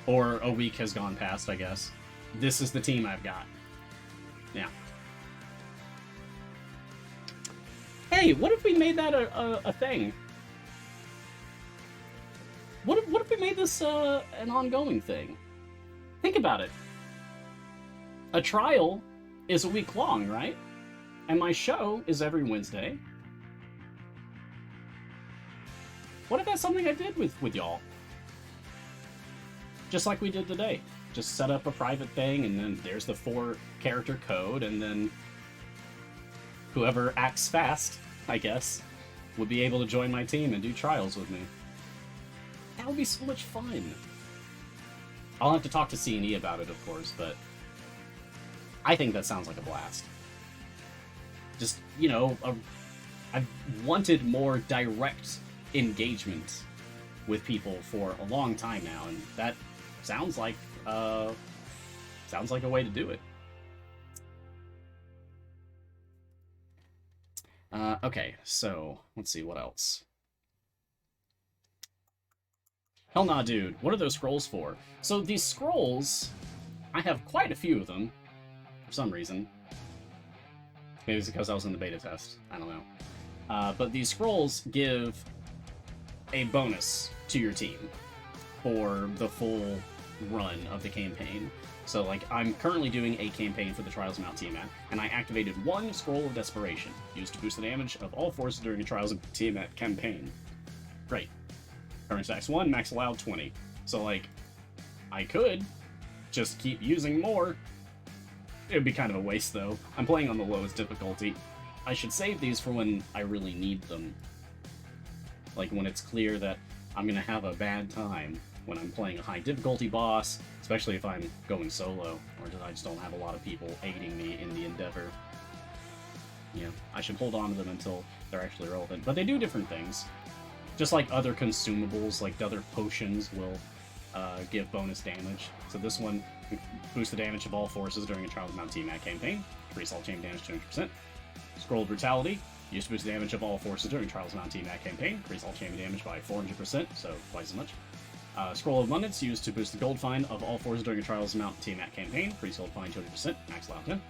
Speaker 1: or a week has gone past, I guess, this is the team I've got. Yeah. Hey, what if we made that a thing? What if we made this an ongoing thing? Think about it. A trial is a week long, right? And my show is every Wednesday. What if that's something I did with y'all? Just like we did today. Just set up a private thing, and then there's the 4-character code, and then whoever acts fast, I guess, would be able to join my team and do trials with me. That would be so much fun. I'll have to talk to C&E about it, of course, but I think that sounds like a blast. Just, you know, I've wanted more direct engagement with people for a long time now, and that sounds like a way to do it. Okay, so let's see what else. Hell nah, dude. What are those scrolls for? So these scrolls, I have quite a few of them for some reason. Maybe it's because I was in the beta test. I don't know. But these scrolls give a bonus to your team for the full run of the campaign. So, like, I'm currently doing a campaign for the Trials of Mount Tiamat, and I activated 1 Scroll of Desperation, used to boost the damage of all forces during the Trials of Tiamat campaign. Great. Current stacks 1, max allowed 20. So, like, I could just keep using more. It would be kind of a waste, though. I'm playing on the lowest difficulty. I should save these for when I really need them. Like, when it's clear that I'm gonna have a bad time when I'm playing a high difficulty boss, especially if I'm going solo, or I just don't have a lot of people aiding me in the endeavor. Yeah, I should hold on to them until they're actually relevant. But they do different things. Just like other consumables, like the other potions will give bonus damage. So this one boosts the damage of all forces during a Trials of Mount Tiamat campaign. Increase all chain damage to 200%. Scroll of Brutality. Used to boost the damage of all forces during Trials of Mount Tiamat campaign. Increase all chain damage by 400%, so twice as much. Scroll of Abundance. Used to boost the gold find of all forces during a Trials of Mount Tiamat campaign. Increase gold find 200%, max allowed 10.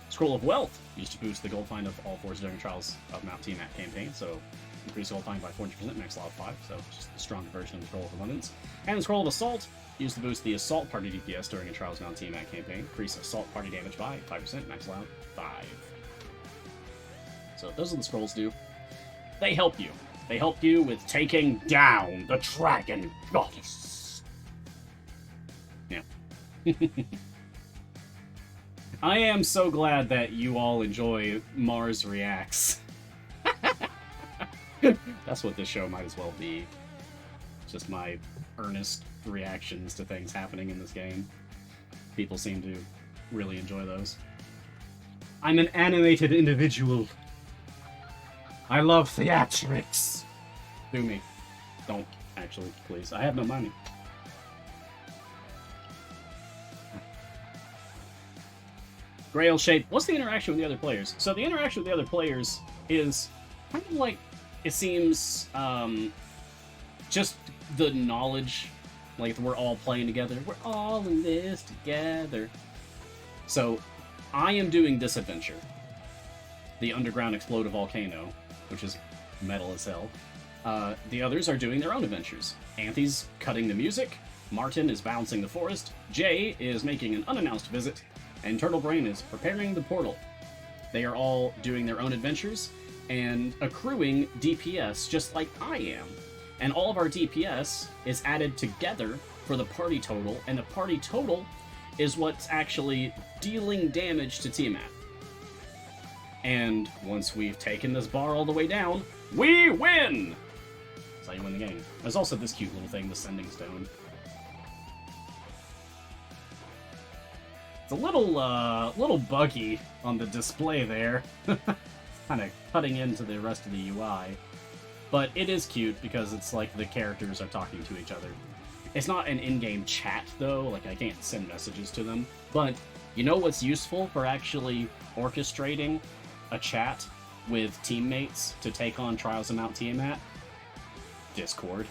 Speaker 1: Scroll of Wealth. Used to boost the gold find of all forces during Trials of Mount Tiamat campaign, so increase gold find by 400%, max allowed 5, so just a stronger version of the Scroll of Abundance. And the Scroll of Assault. Used to boost the Assault Party DPS during a Trials of Mount Tiamat campaign. Increase Assault Party damage by 5%, max allowed 5. So those are the scrolls do. They help you. They help you with taking down the Dragon Goddess. Yeah. I am so glad that you all enjoy Mars Reacts. That's what this show might as well be. Just my earnest reactions to things happening in this game. People seem to really enjoy those. I'm an animated individual. I love theatrics. Do me. Don't, actually, please. I have no money. Grail Shape. What's the interaction with the other players? So the interaction with the other players is kind of like, it seems, just the knowledge, like we're all playing together. We're all in this together. So I am doing this adventure, the Underground Explode a Volcano, which is metal as hell. The others are doing their own adventures. Anthony's cutting the music, Martin is balancing the forest, Jay is making an unannounced visit, and Turtle Brain is preparing the portal. They are all doing their own adventures and accruing DPS just like I am. And all of our DPS is added together for the party total, and the party total is what's actually dealing damage to Tiamat. And once we've taken this bar all the way down, we win! That's how you win the game. There's also this cute little thing, the Sending Stone. It's a little buggy on the display there. Kind of cutting into the rest of the UI. But it is cute because it's like the characters are talking to each other. It's not an in-game chat, though. Like, I can't send messages to them. But you know what's useful for actually orchestrating a chat with teammates to take on Trials of Mount Tiamat? Discord.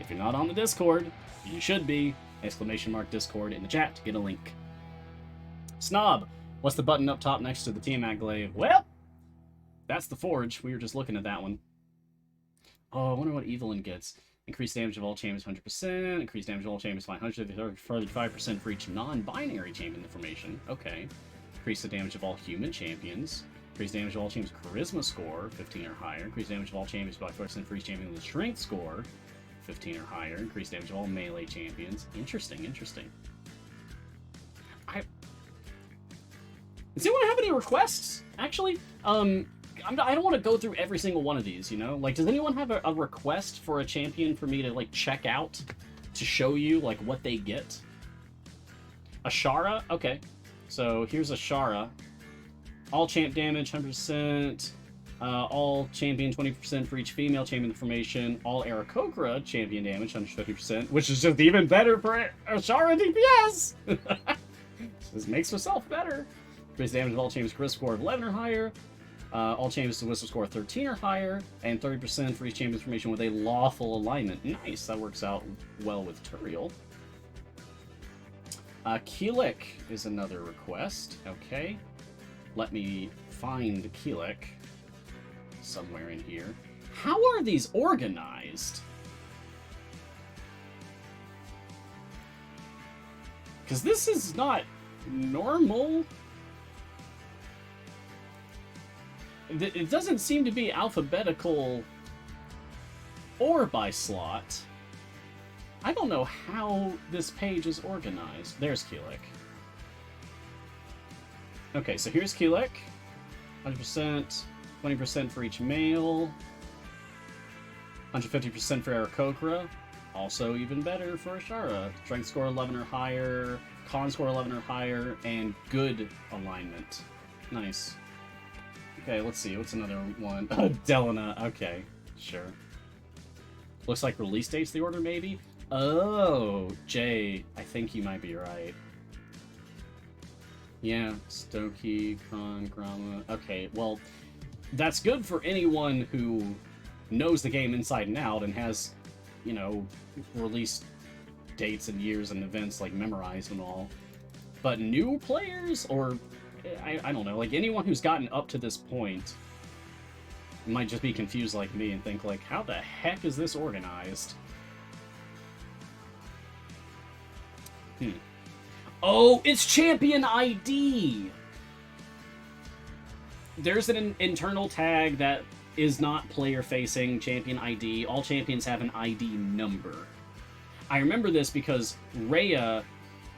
Speaker 1: If you're not on the Discord, you should be. !Discord in the chat to get a link. Snob, what's the button up top next to the Tiamat glaive? Well, that's the forge. We were just looking at that one. Oh, I wonder what Evelyn gets. Increased damage of all champions 100%. Increased damage of all champions by 135% for each non-binary champion information. Okay. Increase the damage of all human champions. Increase damage of all champions charisma score, 15 or higher. Increase damage of all champions by 4% for each champion with a strength score, 15 or higher. Increase damage of all melee champions. Interesting, interesting. Does anyone have any requests? Actually, I don't want to go through every single one of these, you know? Like, does anyone have a request for a champion for me to, like, check out to show you, like, what they get? Ashara? Okay. So, here's Ashara. All champ damage, 100%. All champion, 20% for each female champion information. All Aarakocra champion damage, 150%, which is just even better for Ashara DPS! This makes herself better. Increase damage of all champions charisma score of 11 or higher. All champions to whistle score of 13 or higher, and 30% for each champion information with a lawful alignment. Nice, that works out well with Turiel. Keelik is another request. Okay. Let me find Keelik somewhere in here. How are these organized? Because this is not normal. It doesn't seem to be alphabetical or by slot. I don't know how this page is organized. There's Keelik. Okay, so here's Keelik. 100%, 20% for each male. 150% for Aarakocra. Also even better for Ashara. Strength score 11 or higher, con score 11 or higher, and good alignment. Nice. Okay, let's see. What's another one? Delana. Okay, sure. Looks like release date's the order, maybe? Oh, Jay. I think you might be right. Yeah, Stokey, Kron, Grama. Okay, well, that's good for anyone who knows the game inside and out and has, you know, release dates and years and events, like, memorized and all. But new players, or I don't know, like, anyone who's gotten up to this point might just be confused like me and think, like, how the heck is this organized? Oh, it's Champion ID! There's an internal tag that is not player-facing, Champion ID. All champions have an ID number. I remember this because Rhea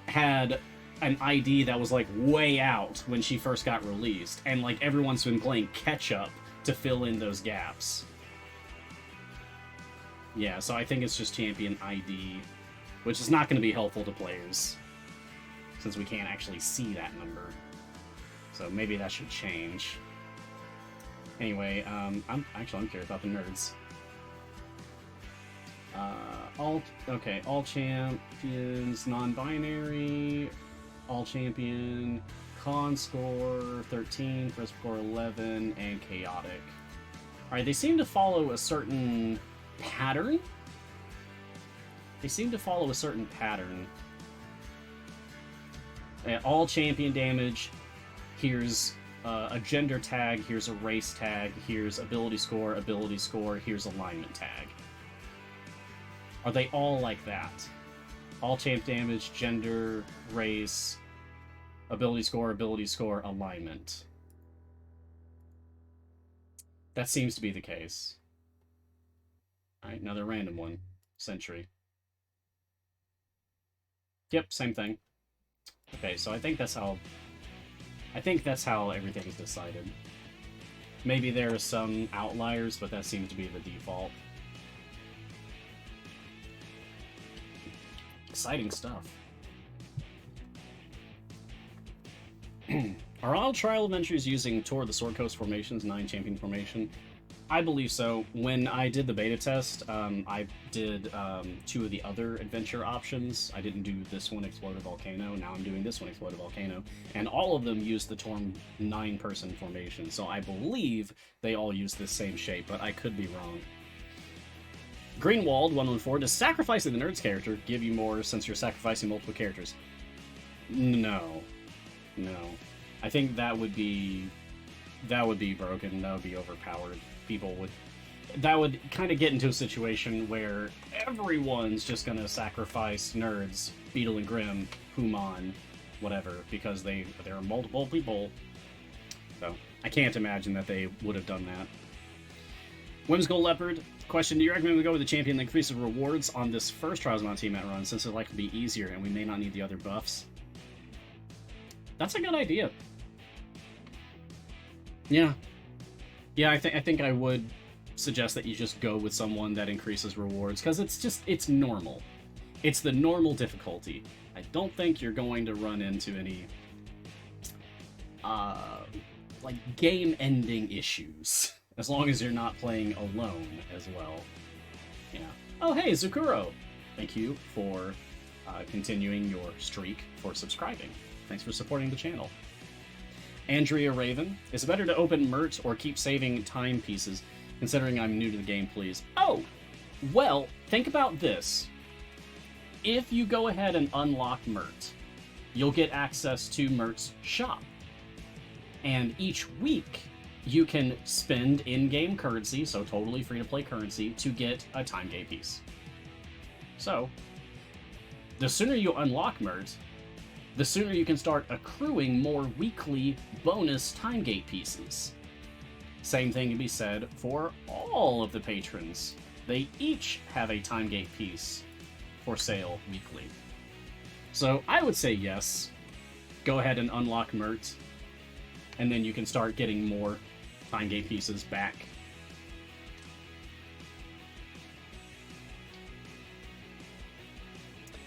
Speaker 1: had an ID that was, like, way out when she first got released, and, like, everyone's been playing catch-up to fill in those gaps. Yeah, so I think it's just Champion ID, which is not going to be helpful to players, since we can't actually see that number. So maybe that should change. Anyway, I'm curious about the nerds. All champions, non-binary, all champion, con score 13, first score 11, and chaotic. Alright, they seem to follow a certain pattern. All champion damage, here's a gender tag, here's a race tag, here's ability score, here's alignment tag. Are they all like that? All champ damage, gender, race, ability score, alignment. That seems to be the case. Alright, another random one. Sentry. Yep, same thing. Okay, so I think that's how everything's decided. Maybe there are some outliers, but that seems to be the default. Exciting stuff. Are all trial adventures using Tour of the Sword Coast formations, 9 champion formation? I believe so. When I did the beta test, I did 2 of the other adventure options. I didn't do this one, Exploded Volcano. Now I'm doing this one, Exploded Volcano. And all of them use the Torm 9-person formation. So I believe they all use the same shape, but I could be wrong. Greenwald 114, does sacrificing the Nerd's character give you more since you're sacrificing multiple characters? No. No. I think that would be broken. That would be overpowered. That would kind of get into a situation where everyone's just gonna sacrifice nerds, Beetle and Grimm, Human, whatever, because there are multiple people. So I can't imagine that they would have done that. Whimsical Leopard, question, do you recommend we go with the champion that increases rewards on this first Trials of Tiamat run, since it's likely to be easier and we may not need the other buffs? That's a good idea. Yeah. Yeah, I think I would suggest that you just go with someone that increases rewards, because it's normal. It's the normal difficulty. I don't think you're going to run into any, like, game-ending issues, as long as you're not playing alone as well. Yeah. Oh, hey, Zukuro! Thank you for continuing your streak, for subscribing. Thanks for supporting the channel. Andrea Raven, is it better to open Mert or keep saving time pieces, considering I'm new to the game, please? Oh! Well, think about this. If you go ahead and unlock Mert, you'll get access to Mert's shop. And each week, you can spend in-game currency, so totally free-to-play currency, to get a time gate piece. So, the sooner you unlock Mert, the sooner you can start accruing more weekly bonus time gate pieces. Same thing can be said for all of the patrons. They each have a time gate piece for sale weekly. So I would say yes, go ahead and unlock Mert, and then you can start getting more time gate pieces back.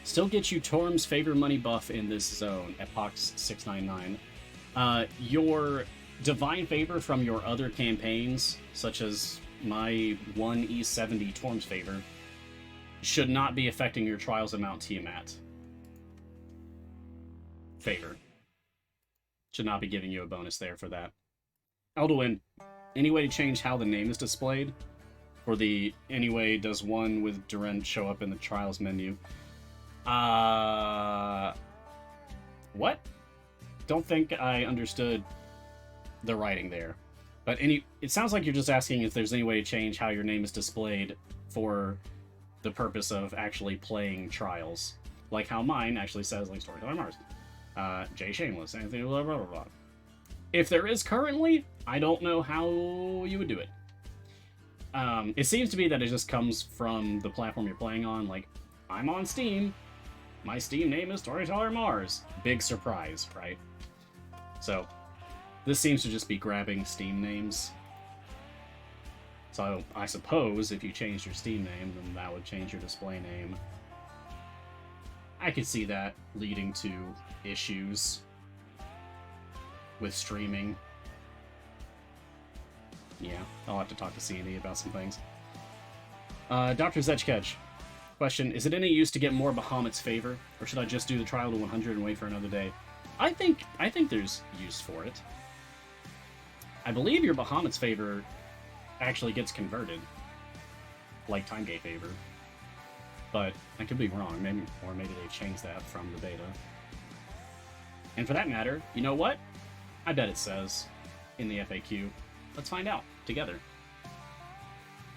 Speaker 1: Still get you Torm's favor money buff in this zone, Epox699. Your divine favor from your other campaigns, such as my 1E70 Torm's favor, should not be affecting your Trials of Mount Tiamat favor. Should not be giving you a bonus there for that. Elduin, any way to change how the name is displayed? For the anyway, does one with Durant show up in the Trials menu? What? Don't think I understood the writing there. But it sounds like you're just asking if there's any way to change how your name is displayed for the purpose of actually playing Trials. Like how mine actually says, like, Storyteller Mars. Jay Shameless, Anthony, blah, blah, blah, blah. If there is currently, I don't know how you would do it. It seems to be that it just comes from the platform you're playing on, like, I'm on Steam. My Steam name is Storyteller Mars. Big surprise, right? So, this seems to just be grabbing Steam names. So, I suppose if you changed your Steam name, then that would change your display name. I could see that leading to issues with streaming. Yeah, I'll have to talk to C&E about some things. Dr. Zetchketch. Question, is it any use to get more Bahamut's favor, or should I just do the trial to 100 and wait for another day? I think there's use for it. I believe your Bahamut's favor actually gets converted, like Time Gate favor. But I could be wrong, maybe they changed that from the beta. And for that matter, you know what? I bet it says. in the FAQ? Let's find out together.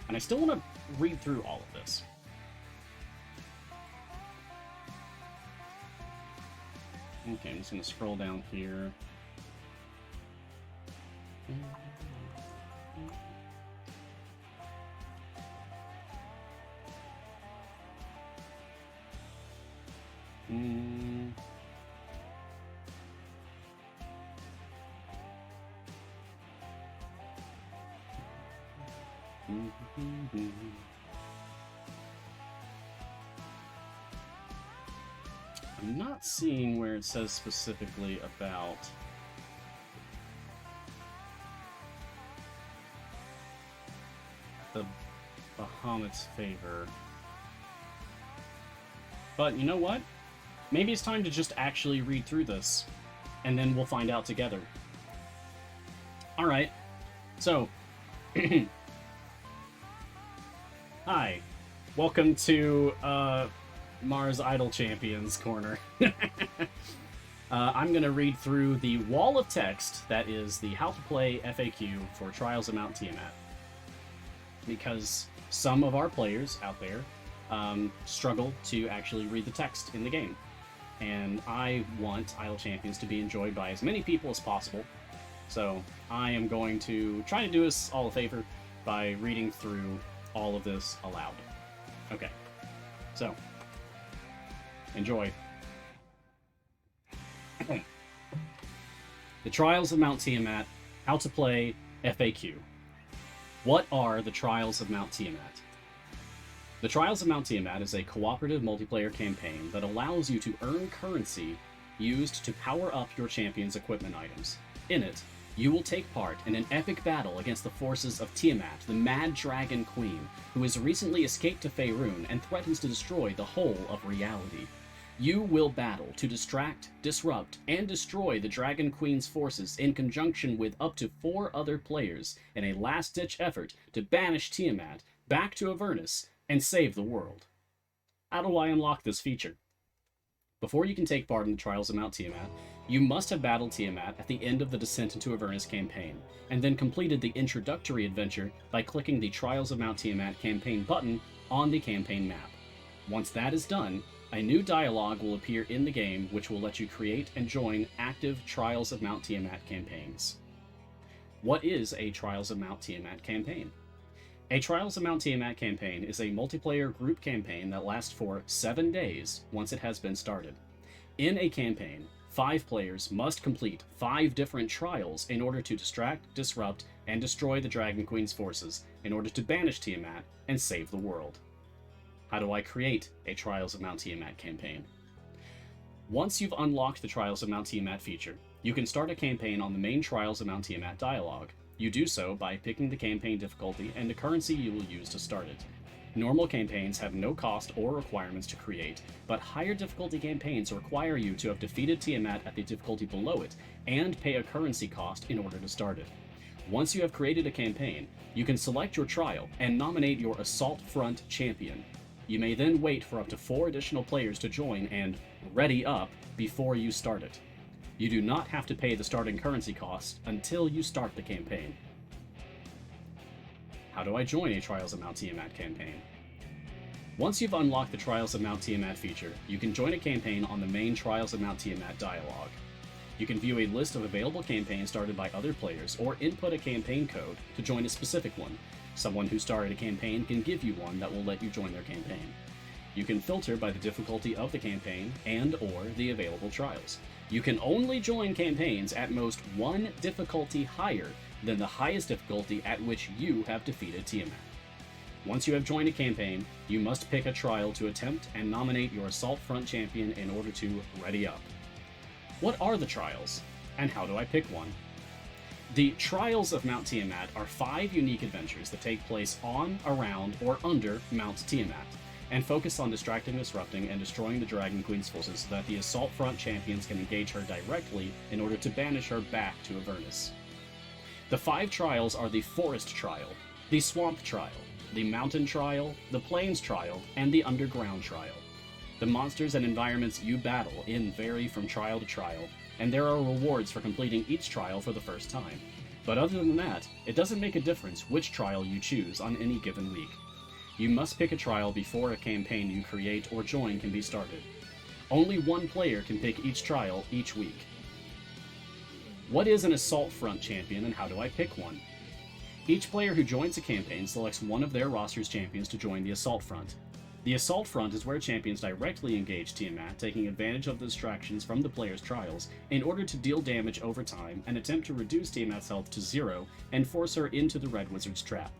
Speaker 1: And I still want to read through all of this. Okay, I'm just going to scroll down here. I'm not seeing where it says specifically about the Bahamut's favor. But you know what? Maybe it's time to just actually read through this, and then we'll find out together. Alright, so... Hi, welcome to Mars Idol Champions Corner. I'm going to read through the wall of text that is the How to Play FAQ for Trials of Mount Tiamat. Because some of our players out there struggle to actually read the text in the game. And I want Idol Champions to be enjoyed by as many people as possible. So I am going to try to do us all a favor by reading through all of this aloud. Okay, so enjoy. The Trials of Mount Tiamat, How to Play FAQ. What are the Trials of Mount Tiamat? The Trials of Mount Tiamat is a cooperative multiplayer campaign that allows you to earn currency used to power up your champion's equipment items. In it, you will take part in an epic battle against the forces of Tiamat, the Mad Dragon Queen, who has recently escaped to Faerun and threatens to destroy the whole of reality. You will battle to distract, disrupt, and destroy the Dragon Queen's forces in conjunction with up to 4 other players in a last-ditch effort to banish Tiamat back to Avernus and save the world. How do I unlock this feature? Before you can take part in the Trials of Mount Tiamat, you must have battled Tiamat at the end of the Descent into Avernus campaign, and then completed the introductory adventure by clicking the Trials of Mount Tiamat campaign button on the campaign map. Once that is done, a new dialogue will appear in the game which will let you create and join active Trials of Mount Tiamat campaigns. What is a Trials of Mount Tiamat campaign? A Trials of Mount Tiamat campaign is a multiplayer group campaign that lasts for 7 days once it has been started. In a campaign, 5 players must complete 5 different trials in order to distract, disrupt, and destroy the Dragon Queen's forces in order to banish Tiamat and save the world. How do I create a Trials of Mount Tiamat campaign? Once you've unlocked the Trials of Mount Tiamat feature, you can start a campaign on the main Trials of Mount Tiamat dialogue. You do so by picking the campaign difficulty and the currency you will use to start it. Normal campaigns have no cost or requirements to create, but higher difficulty campaigns require you to have defeated Tiamat at the difficulty below it, and pay a currency cost in order to start it. Once you have created a campaign, you can select your trial and nominate your Assault Front champion. You may then wait for up to 4 additional players to join and ready up before you start it. You do not have to pay the starting currency cost until you start the campaign. How do I join a Trials of Mount Tiamat campaign? Once you've unlocked the Trials of Mount Tiamat feature, you can join a campaign on the main Trials of Mount Tiamat dialogue. You can view a list of available campaigns started by other players, or input a campaign code to join a specific one. Someone who started a campaign can give you one that will let you join their campaign. You can filter by the difficulty of the campaign and/or the available trials. You can only join campaigns at most 1 difficulty higher than the highest difficulty at which you have defeated Tiamat. Once you have joined a campaign, you must pick a trial to attempt and nominate your Assault Front champion in order to ready up. What are the trials, and how do I pick one? The Trials of Mount Tiamat are 5 unique adventures that take place on, around, or under Mount Tiamat, and focus on distracting, disrupting, and destroying the Dragon Queen's forces so that the Assault Front champions can engage her directly in order to banish her back to Avernus. The 5 trials are the Forest Trial, the Swamp Trial, the Mountain Trial, the Plains Trial, and the Underground Trial. The monsters and environments you battle in vary from trial to trial, and there are rewards for completing each trial for the first time. But other than that, it doesn't make a difference which trial you choose on any given week. You must pick a trial before a campaign you create or join can be started. Only one player can pick each trial each week. What is an Assault Front champion and how do I pick one? Each player who joins a campaign selects one of their roster's champions to join the Assault Front. The Assault Front is where champions directly engage Tiamat, taking advantage of the distractions from the player's trials in order to deal damage over time and attempt to reduce Tiamat's health to 0 and force her into the Red Wizard's trap.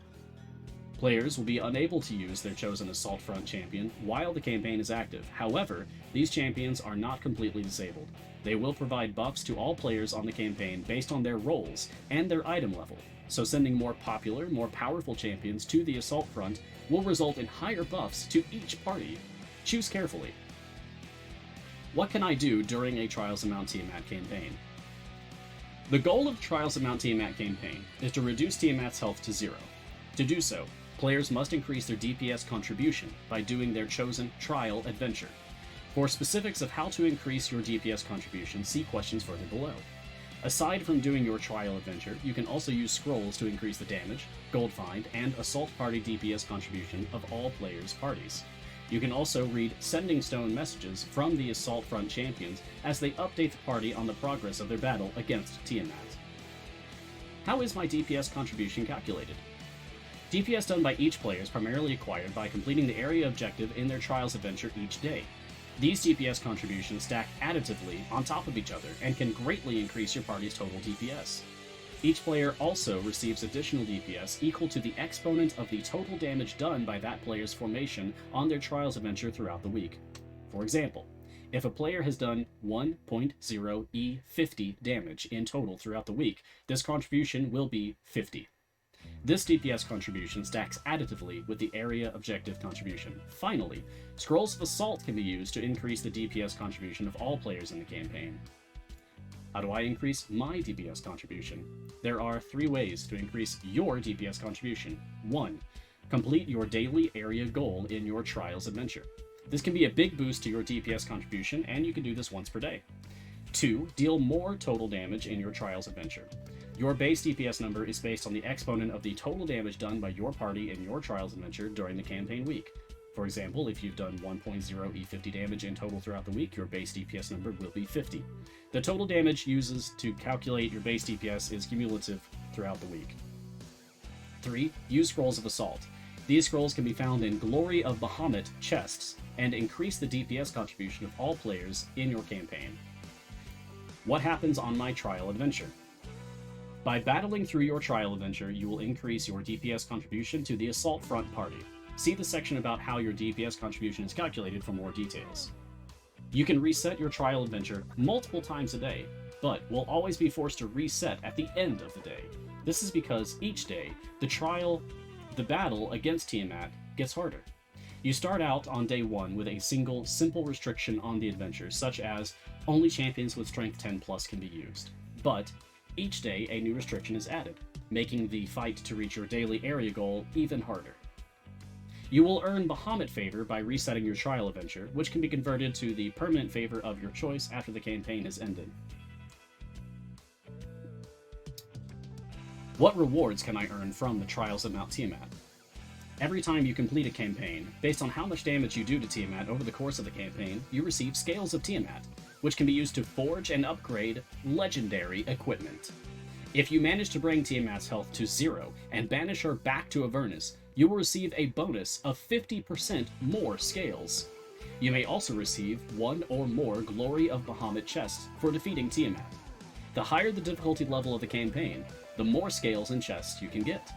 Speaker 1: Players will be unable to use their chosen Assault Front champion while the campaign is active. However, these champions are not completely disabled. They will provide buffs to all players on the campaign based on their roles and their item level, so sending more popular, more powerful champions to the Assault Front will result in higher buffs to each party. Choose carefully. What can I do during a Trials of Mount Tiamat campaign? The goal of Trials of Mount Tiamat campaign is to reduce Tiamat's health to 0. To do so, players must increase their DPS contribution by doing their chosen trial adventure. For specifics of how to increase your DPS contribution, see questions further below. Aside from doing your trial adventure, you can also use scrolls to increase the damage, gold find, and assault party DPS contribution of all players' parties. You can also read Sending Stone messages from the Assault Front champions as they update the party on the progress of their battle against Tiamat. How is my DPS contribution calculated? DPS done by each player is primarily acquired by completing the area objective in their Trials adventure each day. These DPS contributions stack additively on top of each other and can greatly increase your party's total DPS. Each player also receives additional DPS equal to the exponent of the total damage done by that player's formation on their Trials adventure throughout the week. For example, if a player has done 1.0 E50 damage in total throughout the week, this contribution will be 50. This DPS contribution stacks additively with the area objective contribution. Finally, Scrolls of Assault can be used to increase the DPS contribution of all players in the campaign. How do I increase my DPS contribution? There are 3 ways to increase your DPS contribution. 1. Complete your daily area goal in your Trials adventure. This can be a big boost to your DPS contribution, and you can do this once per day. 2. Deal more total damage in your Trials adventure. Your base DPS number is based on the exponent of the total damage done by your party in your Trials adventure during the campaign week. For example, if you've done 1.0 E50 damage in total throughout the week, your base DPS number will be 50. The total damage uses to calculate your base DPS is cumulative throughout the week. 3. Use Scrolls of Assault. These scrolls can be found in Glory of Bahamut chests and increase the DPS contribution of all players in your campaign. What happens on my Trial adventure? By battling through your Trial adventure, you will increase your DPS contribution to the Assault Front party. See the section about how your DPS contribution is calculated for more details. You can reset your Trial adventure multiple times a day, but will always be forced to reset at the end of the day. This is because each day, the battle against Tiamat gets harder. You start out on day 1 with a single, simple restriction on the adventure, such as only champions with strength 10 plus can be used. But each day, a new restriction is added, making the fight to reach your daily area goal even harder. You will earn Bahamut favor by resetting your Trial adventure, which can be converted to the permanent favor of your choice after the campaign has ended. What rewards can I earn from the Trials of Mount Tiamat? Every time you complete a campaign, based on how much damage you do to Tiamat over the course of the campaign, you receive Scales of Tiamat, which can be used to forge and upgrade legendary equipment. If you manage to bring Tiamat's health to 0 and banish her back to Avernus, you will receive a bonus of 50% more scales. You may also receive 1 or more Glory of Bahamut chests for defeating Tiamat. The higher the difficulty level of the campaign, the more scales and chests you can get.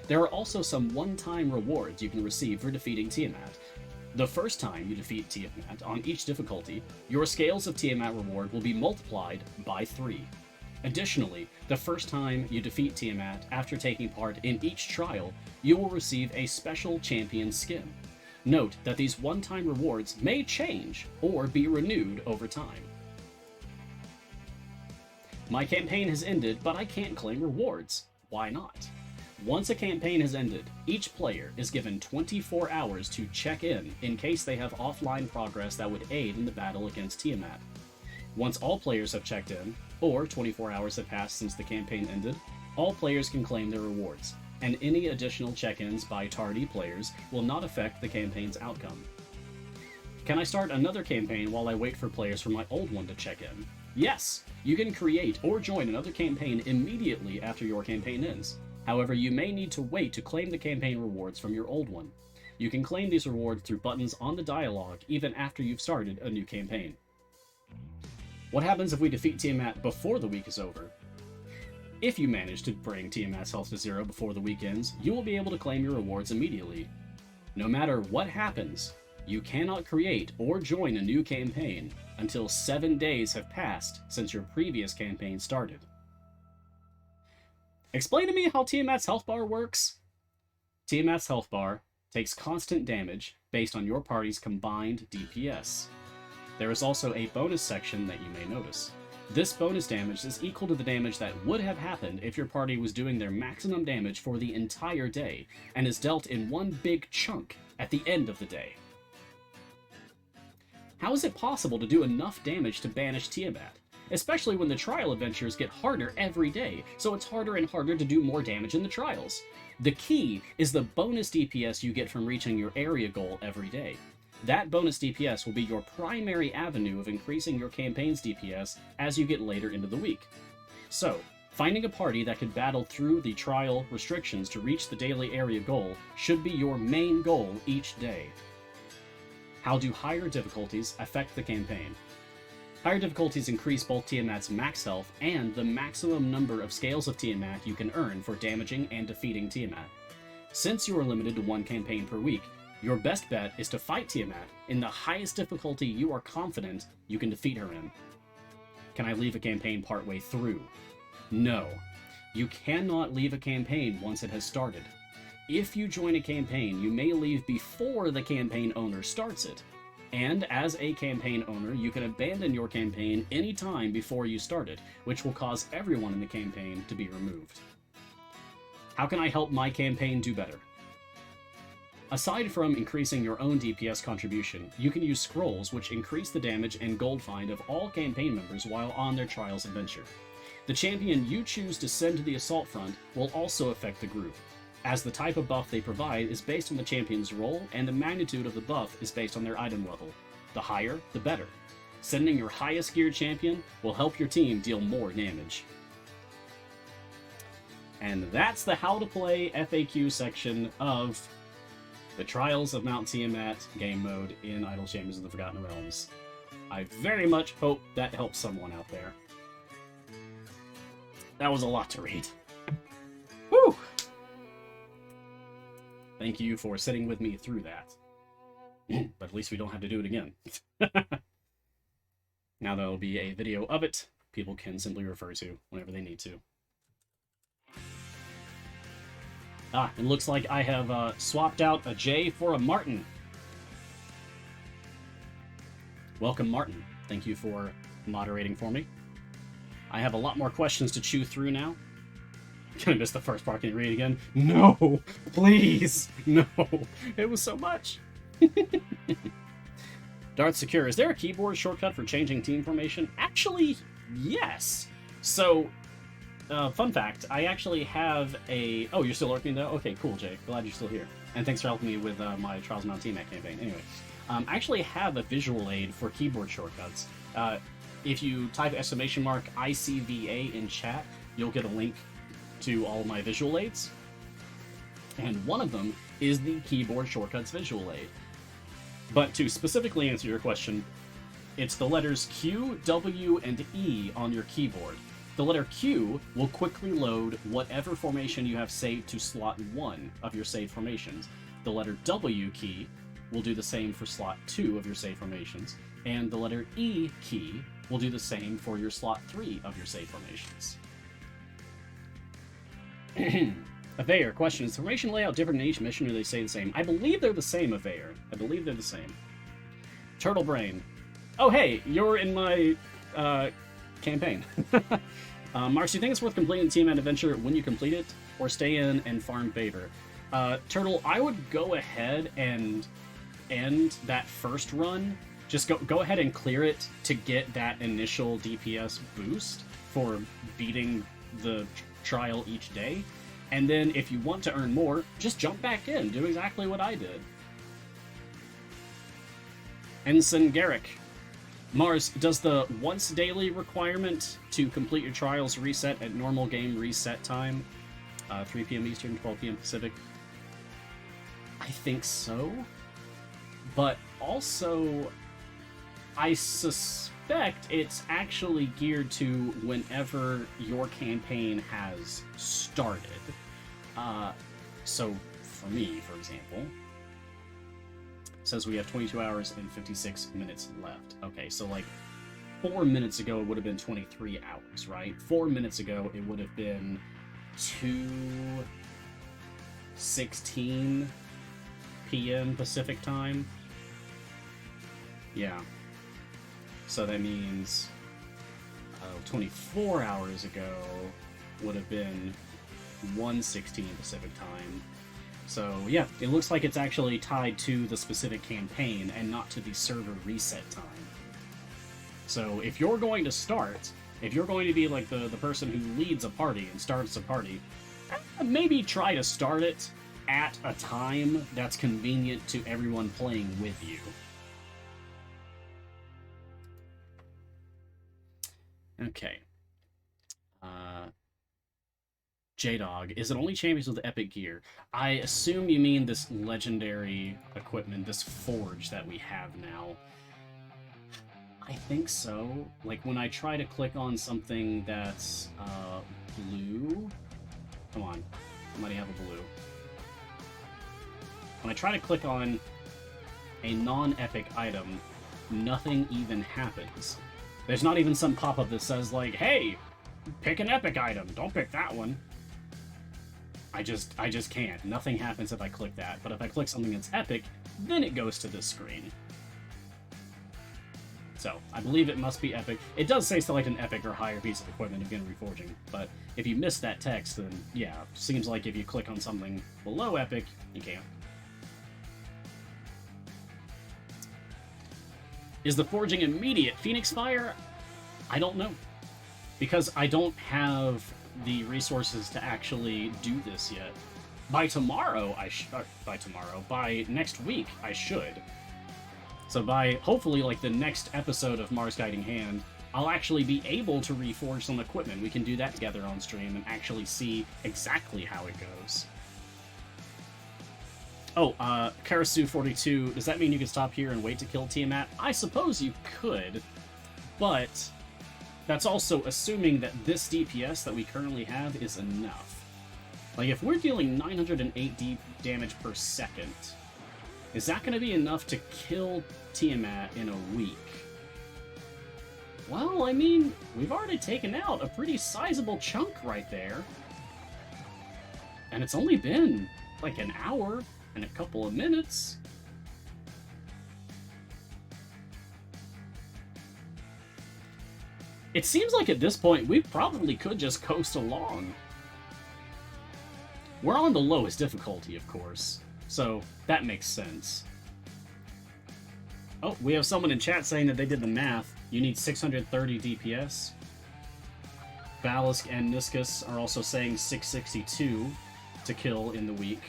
Speaker 1: There are also some one-time rewards you can receive for defeating Tiamat. The first time you defeat Tiamat on each difficulty, your Scales of Tiamat reward will be multiplied by 3. Additionally, the first time you defeat Tiamat after taking part in each trial, you will receive a special champion skin. Note that these one-time rewards may change or be renewed over time. My campaign has ended, but I can't claim rewards. Why not? Once a campaign has ended, each player is given 24 hours to check in case they have offline progress that would aid in the battle against Tiamat. Once all players have checked in, or 24 hours have passed since the campaign ended, all players can claim their rewards, and any additional check-ins by tardy players will not affect the campaign's outcome. Can I start another campaign while I wait for players from my old one to check in? Yes! You can create or join another campaign immediately after your campaign ends. However, you may need to wait to claim the campaign rewards from your old one. You can claim these rewards through buttons on the dialogue even after you've started a new campaign. What happens if we defeat Tiamat before the week is over? If you manage to bring Tiamat's health to 0 before the week ends, you will be able to claim your rewards immediately. No matter what happens, you cannot create or join a new campaign until 7 days have passed since your previous campaign started. Explain to me how Tiamat's health bar works. Tiamat's health bar takes constant damage based on your party's combined DPS. There is also a bonus section that you may notice. This bonus damage is equal to the damage that would have happened if your party was doing their maximum damage for the entire day, and is dealt in one big chunk at the end of the day. How is it possible to do enough damage to banish Tiamat? Especially when the trial adventures get harder every day, so it's harder and harder to do more damage in the trials. The key is the bonus DPS you get from reaching your area goal every day. That bonus DPS will be your primary avenue of increasing your campaign's DPS as you get later into the week. So, finding a party that can battle through the trial restrictions to reach the daily area goal should be your main goal each day. How do higher difficulties affect the campaign? Higher difficulties increase both Tiamat's max health and the maximum number of scales of Tiamat you can earn for damaging and defeating Tiamat. Since you are limited to one campaign per week, your best bet is to fight Tiamat in the highest difficulty you are confident you can defeat her in. Can I leave a campaign partway through? No. You cannot leave a campaign once it has started. If you join a campaign, you may leave before the campaign owner starts it. And as a campaign owner, you can abandon your campaign anytime before you start it, which will cause everyone in the campaign to be removed. How can I help my campaign do better? Aside from increasing your own DPS contribution, you can use scrolls which increase the damage and gold find of all campaign members while on their Trials adventure. The champion you choose to send to the assault front will also affect the group, as the type of buff they provide is based on the champion's role and the magnitude of the buff is based on their item level. The higher, the better. Sending your highest geared champion will help your team deal more damage. And that's the how to play FAQ section of the Trials of Mount Tiamat game mode in Idle Chambers of the Forgotten Realms. I very much hope that helps someone out there. That was a lot to read. Woo! Thank you for sitting with me through that. But at least we don't have to do it again. Now there'll be a video of it people can simply refer to whenever they need to. Ah, it looks like I have swapped out a J for a Martin. Welcome, Martin. Thank you for moderating for me. I have a lot more questions to chew through now. Gonna miss the first part. Can you read it again? No! Please! No! It was so much! Dart Secure. Is there a keyboard shortcut for changing team formation? Actually, yes! So, fun fact, I actually have a... Oh, you're still lurking though? Okay, cool, Jay. Glad you're still here. And thanks for helping me with my Trials of Mount Tiamat campaign. Anyway, I actually have a visual aid for keyboard shortcuts. If you type !ICVA in chat, you'll get a link to all of my visual aids. And one of them is the keyboard shortcuts visual aid. But to specifically answer your question, it's the letters Q, W, and E on your keyboard. The letter Q will quickly load whatever formation you have saved to slot 1 of your saved formations. The letter W key will do the same for slot 2 of your saved formations. And the letter E key will do the same for your slot 3 of your saved formations. Avayer, question, is the formation layout different in each mission, or do they stay the same? I believe they're the same, Avayer. I believe they're the same. Turtle Brain. Oh, hey, you're in my campaign. Marks, do you think it's worth completing the Tiamat adventure when you complete it, or stay in and farm favor? Turtle, I would go ahead and end that first run. Just go ahead and clear it to get that initial DPS boost. for beating the trial each day. And then if you want to earn more, just jump back in. Do exactly what I did. Ensign Garrick. Mars, does the once daily requirement to complete your trials reset at normal game reset time? 3 p.m. Eastern, 12 p.m. Pacific. I think so. But also, I suspect it's actually geared to whenever your campaign has started. So, for me, for example, it says we have 22 hours and 56 minutes left. Okay, so like 4 minutes ago, it would have been 23 hours, right? 4 minutes ago, it would have been 2:16 p.m. Pacific time. Yeah. So that means 24 hours ago would have been 1:16 Pacific time. So yeah, it looks like it's actually tied to the specific campaign and not to the server reset time. So if you're going to start, if you're going to be like the person who leads a party and starts a party, maybe try to start it at a time that's convenient to everyone playing with you. Okay. J-Dog, is it only champions with epic gear? I assume you mean this legendary equipment, this forge that we have now. I think so. Like, when I try to click on something that's, blue... Come on. Somebody have a blue. When I try to click on a non-epic item, nothing even happens. There's not even some pop-up that says, like, hey, pick an epic item. Don't pick that one. I just can't. Nothing happens if I click that. But if I click something that's epic, then it goes to this screen. So, I believe it must be epic. It does say select an epic or higher piece of equipment to begin reforging, but if you miss that text, then yeah, seems like if you click on something below epic, you can't. Is the forging immediate? Phoenix Fire? I don't know. Because I don't have the resources to actually do this yet. By tomorrow, by next week, I should. So by, hopefully, like, the next episode of Mars Guiding Hand, I'll actually be able to reforge some equipment. We can do that together on stream and actually see exactly how it goes. Oh, Karasu42, does that mean you can stop here and wait to kill Tiamat? I suppose you could, but that's also assuming that this DPS that we currently have is enough. Like, if we're dealing 908 deep damage per second, is that going to be enough to kill Tiamat in a week? Well, I mean, we've already taken out a pretty sizable chunk right there. And it's only been, like, an hour and a couple of minutes. It seems like at this point, we probably could just coast along. We're on the lowest difficulty, of course, so that makes sense. Oh, we have someone in chat saying that they did the math. You need 630 DPS. Balisk and Niscus are also saying 662 to kill in the week.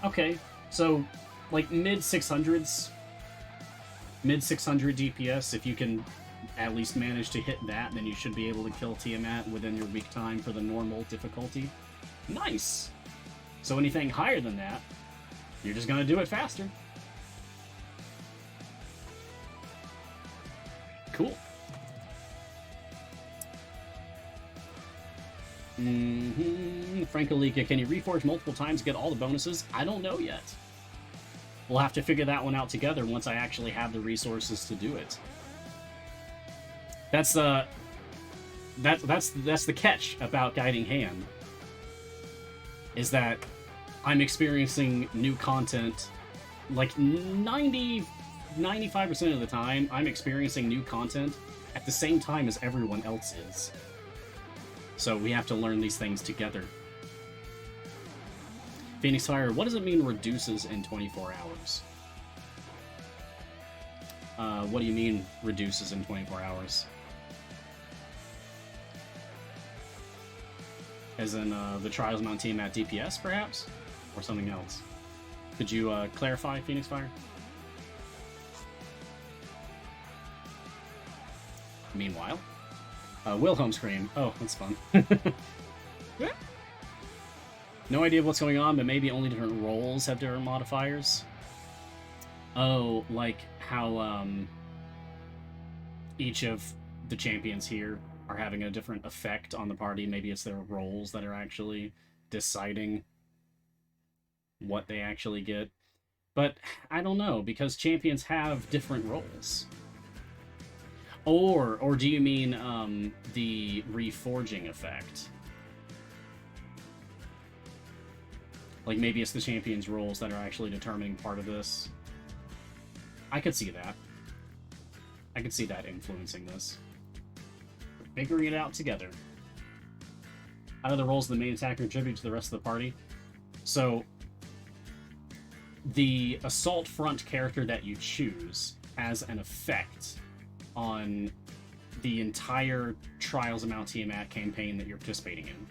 Speaker 1: Okay, so, like, mid-600s. Mid-600 DPS, if you can at least manage to hit that, then you should be able to kill Tiamat within your week time for the normal difficulty. Nice! So anything higher than that, you're just gonna do it faster. Cool. Frankalika, can you reforge multiple times to get all the bonuses? I don't know yet. We'll have to figure that one out together once I actually have the resources to do it. That's the catch about Guiding Hand, is that I'm experiencing new content, like 95% of the time, I'm experiencing new content at the same time as everyone else is. So we have to learn these things together. Phoenix Fire, what does it mean reduces in 24 hours? What do you mean reduces in 24 hours? As in the Trials Mount Tiamat DPS, perhaps? Or something else? Could you clarify, Phoenix Fire? Meanwhile, Wilhelm Scream. Oh, that's fun. No idea what's going on, but maybe only different roles have different modifiers. Oh, like how each of the champions here are having a different effect on the party. Maybe it's their roles that are actually deciding what they actually get. But I don't know, because champions have different roles. Or do you mean the reforging effect? Like maybe it's the champion's roles that are actually determining part of this. I could see that. I could see that influencing this. We're figuring it out together. How do the roles of the main attacker contribute to the rest of the party? So, the assault front character that you choose has an effect on the entire Trials of Mount Tiamat campaign that you're participating in.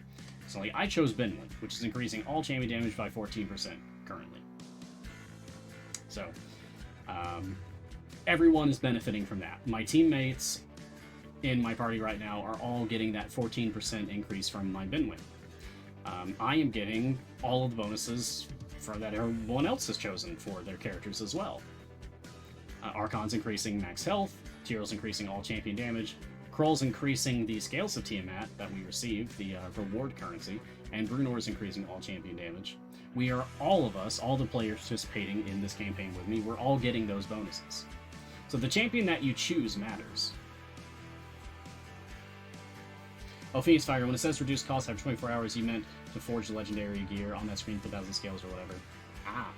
Speaker 1: So, like, I chose Benwin, which is increasing all champion damage by 14% currently. So, everyone is benefiting from that. My teammates in my party right now are all getting that 14% increase from my Benwin. I am getting all of the bonuses for that everyone else has chosen for their characters as well. Archon's increasing max health, Tyrell's increasing all champion damage, Kroll's increasing the scales of Tiamat that we receive, the reward currency, and Brunor's increasing all champion damage. We are, all of us, all the players participating in this campaign with me, we're all getting those bonuses. So the champion that you choose matters. Oh, Phoenix Fire, when it says reduced cost after 24 hours, you meant to forge the legendary gear on that screen for 1,000 scales or whatever. Ah.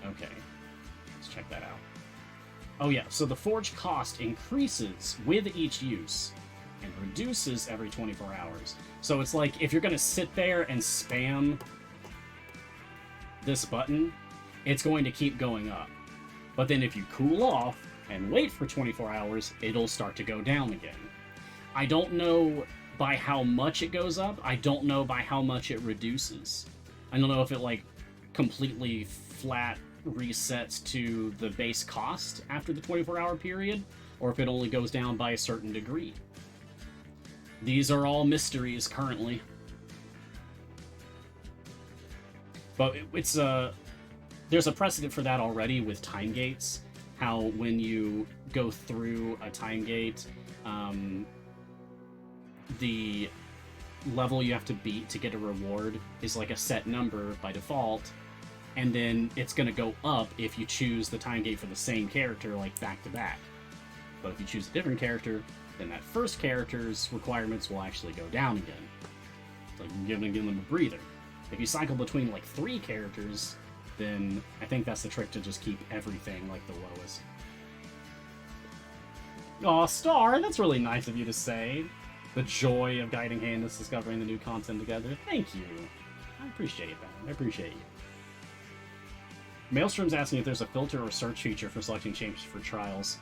Speaker 1: Okay. Let's check that out. Oh yeah, so the forge cost increases with each use and reduces every 24 hours. So it's like, if you're going to sit there and spam this button, it's going to keep going up. But then if you cool off and wait for 24 hours, it'll start to go down again. I don't know by how much it goes up. I don't know by how much it reduces. I don't know if it, like, completely flat resets to the base cost after the 24-hour period, or if it only goes down by a certain degree. These are all mysteries currently. But it's there's a precedent for that already with time gates. How when you go through a time gate, the level you have to beat to get a reward is like a set number by default, and then it's going to go up if you choose the time gate for the same character, like back to back. But if you choose a different character, then that first character's requirements will actually go down again. It's like you're giving them a breather. If you cycle between like 3 characters, then I think that's the trick, to just keep everything like the lowest. Aw, Star, that's really nice of you to say. The joy of Guiding Hand is discovering the new content together. Thank you. I appreciate that. I appreciate you. Maelstrom's asking if there's a filter or search feature for selecting champions for trials.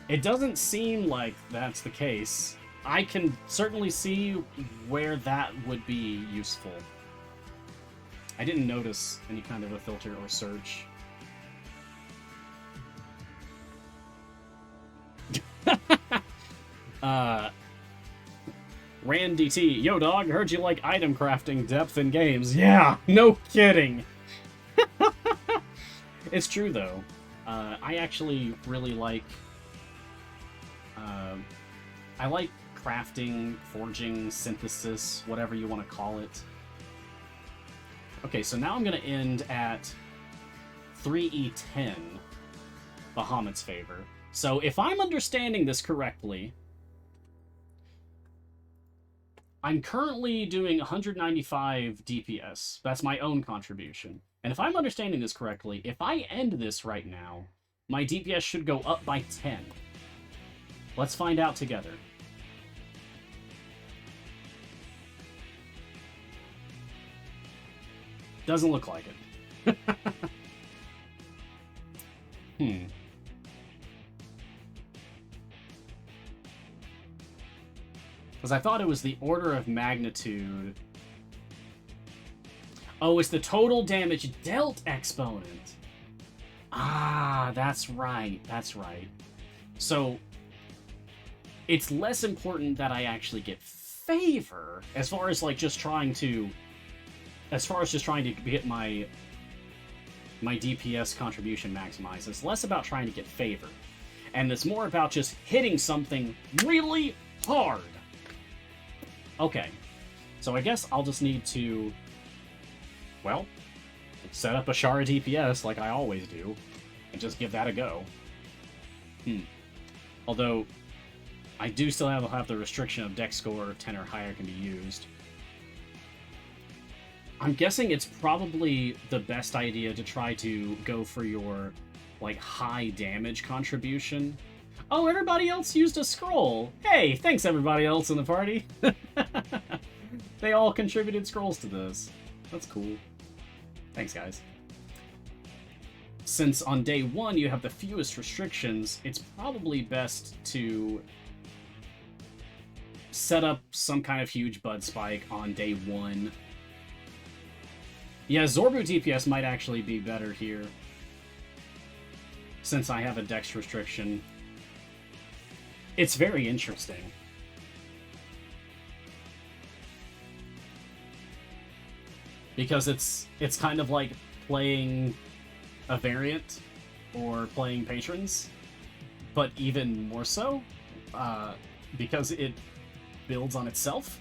Speaker 1: It doesn't seem like that's the case. I can certainly see where that would be useful. I didn't notice any kind of a filter or search. Rand DT, yo dog, heard you like item crafting depth in games. Yeah, no kidding. It's true though. I actually really like I like crafting, forging, synthesis, whatever you want to call it. Okay, so now I'm going to end at 3E10, Bahamut's favor. So if I'm understanding this correctly, I'm currently doing 195 DPS. That's my own contribution. And if I'm understanding this correctly, if I end this right now, my DPS should go up by 10. Let's find out together. Doesn't look like it. Hmm. Because Because I thought it was the order of magnitude. Oh, it's the total damage dealt exponent. Ah, that's right. That's right. So, it's less important that I actually get favor, as far as, like, just trying to... As far as just trying to get my DPS contribution maximized. It's less about trying to get favor. And it's more about just hitting something really hard. Okay. So I guess I'll just need to... Well, set up Ashara DPS like I always do, and just give that a go. Although, I do still have the restriction of dex score of 10 or higher can be used. I'm guessing it's probably the best idea to try to go for your, like, high damage contribution. Oh, everybody else used a scroll! Hey, thanks everybody else in the party! They all contributed scrolls to this. That's cool. Thanks, guys. Since on day 1 you have the fewest restrictions, it's probably best to set up some kind of huge bud spike on day 1. Yeah, Zorbu DPS might actually be better here, since I have a dex restriction. It's very interesting. Because it's kind of like playing a variant or playing patrons, but even more so, because it builds on itself.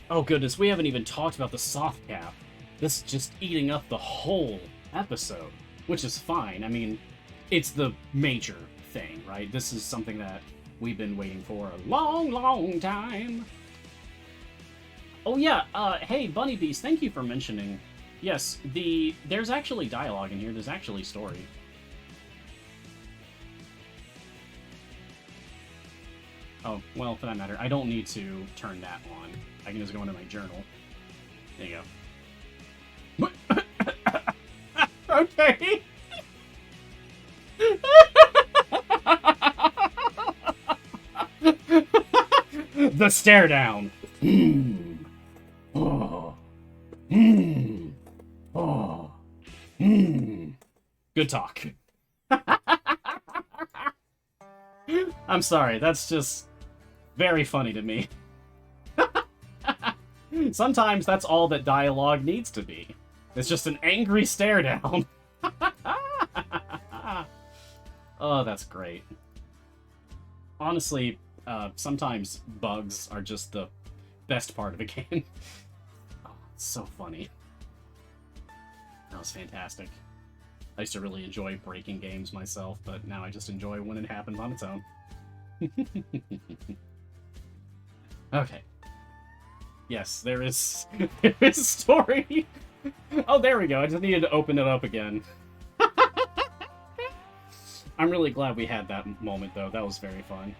Speaker 1: Oh goodness, we haven't even talked about the soft cap. This is just eating up the whole episode, which is fine. I mean, it's the major thing, right? This is something that we've been waiting for a long, long time. Oh yeah, hey, Bunny Beast, thank you for mentioning. Yes, there's actually dialogue in here. There's actually story. Oh, well, for that matter, I don't need to turn that on. I can just go into my journal. There you go. Okay. The stare down. Oh. Oh. Good talk. I'm sorry, that's just very funny to me. Sometimes that's all that dialogue needs to be. It's just an angry stare down. Oh, that's great. Honestly, sometimes bugs are just the best part of a game. Oh, it's so funny. That was fantastic. I used to really enjoy breaking games myself, but now I just enjoy when it happens on its own. Okay. Yes, there is story. Oh, there we go. I just needed to open it up again. I'm really glad we had that moment, though. That was very fun.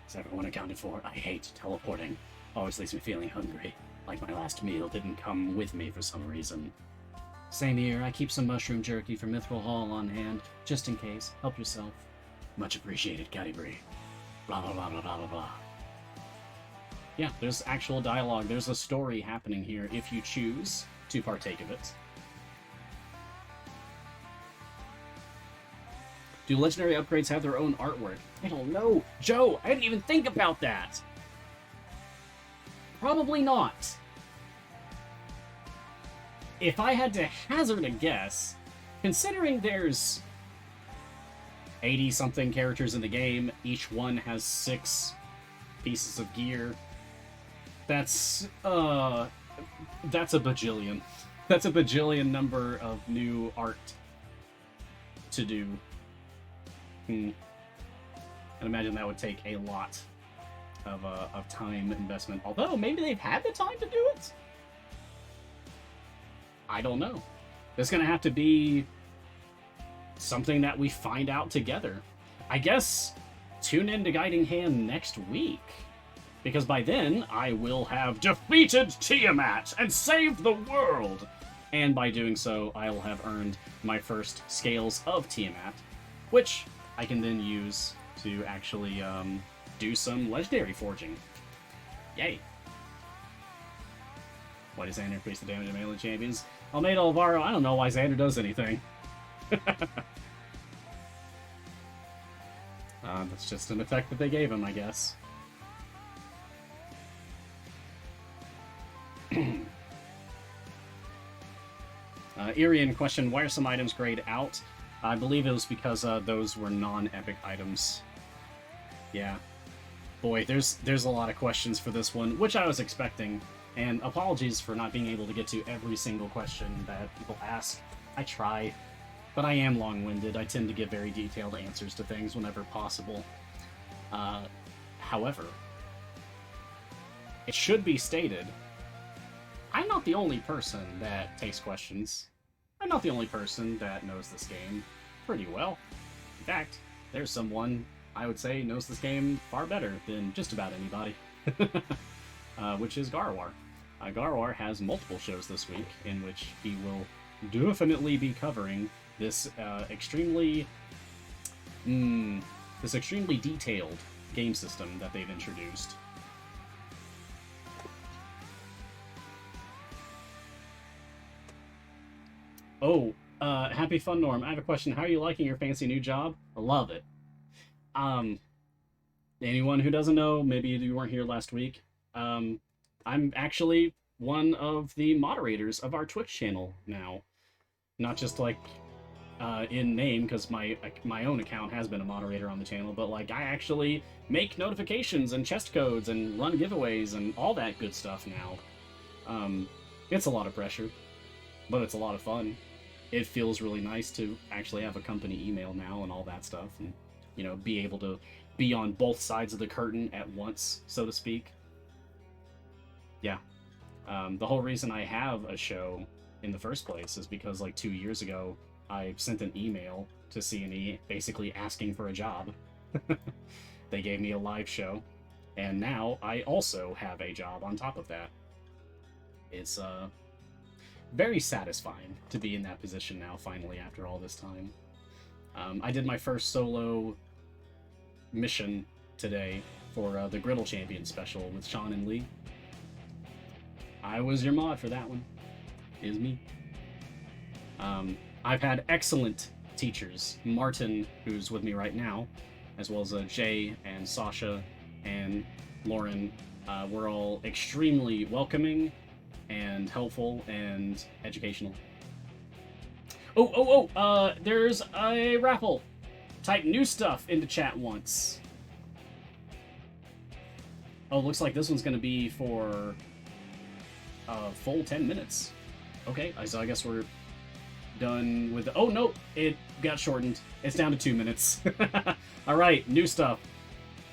Speaker 1: Is everyone accounted for? I hate teleporting. Always leaves me feeling hungry. Like my last meal didn't come with me for some reason. Same here. I keep some mushroom jerky from Mithril Hall on hand, just in case. Help yourself. Much appreciated, Calibri. Blah, blah, blah, blah, blah, blah, blah. Yeah, there's actual dialogue. There's a story happening here if you choose to partake of it. Do legendary upgrades have their own artwork? I don't know. Joe, I didn't even think about that. Probably not. If I had to hazard a guess, considering there's 80-something characters in the game, each one has 6 pieces of gear, that's a bajillion. That's a bajillion number of new art to do. I'd imagine that would take a lot of time investment. Although, maybe they've had the time to do it? I don't know. It's gonna have to be something that we find out together. I guess tune in to Guiding Hand next week, because by then I will have defeated Tiamat and saved the world! And by doing so, I will have earned my first Scales of Tiamat, which I can then use to actually do some legendary forging. Yay! Why does Xander increase the damage of melee champions? Almeida Alvaro, I don't know why Xander does anything. That's just an effect that they gave him, I guess. Irian question, why are some items grayed out? I believe it was because those were non-epic items. Yeah. Boy, there's a lot of questions for this one, which I was expecting. And apologies for not being able to get to every single question that people ask. I try, but I am long-winded. I tend to give very detailed answers to things whenever possible. However, it should be stated, I'm not the only person that takes questions. I'm not the only person that knows this game pretty well. In fact, there's someone I would say knows this game far better than just about anybody, which is Garwar. Garwar has multiple shows this week in which he will definitely be covering this extremely detailed game system that they've introduced. Oh, Happy Fun Norm, I have a question. How are you liking your fancy new job? I love it. Anyone who doesn't know, maybe you weren't here last week, I'm actually one of the moderators of our Twitch channel now. Not just like in name, because my own account has been a moderator on the channel, but like I actually make notifications and chest codes and run giveaways and all that good stuff now. It's a lot of pressure, but it's a lot of fun. It feels really nice to actually have a company email now and all that stuff, and you know, be able to be on both sides of the curtain at once, so to speak. Yeah. The whole reason I have a show in the first place is because like 2 years ago, I sent an email to C&E basically asking for a job. They gave me a live show, and now I also have a job on top of that. It's very satisfying to be in that position now, finally, after all this time. I did my first solo mission today for the Griddle Champion special with Sean and Lee. I was your mod for that one. Is me. I've had excellent teachers. Martin, who's with me right now, as well as Jay and Sasha and Lauren, were all extremely welcoming and helpful and educational. There's a raffle. Type new stuff into chat once. Oh, looks like this one's going to be for a full 10 minutes. Okay, so I guess we're done with the... Oh, no, it got shortened. It's down to 2 minutes. Alright, new stuff.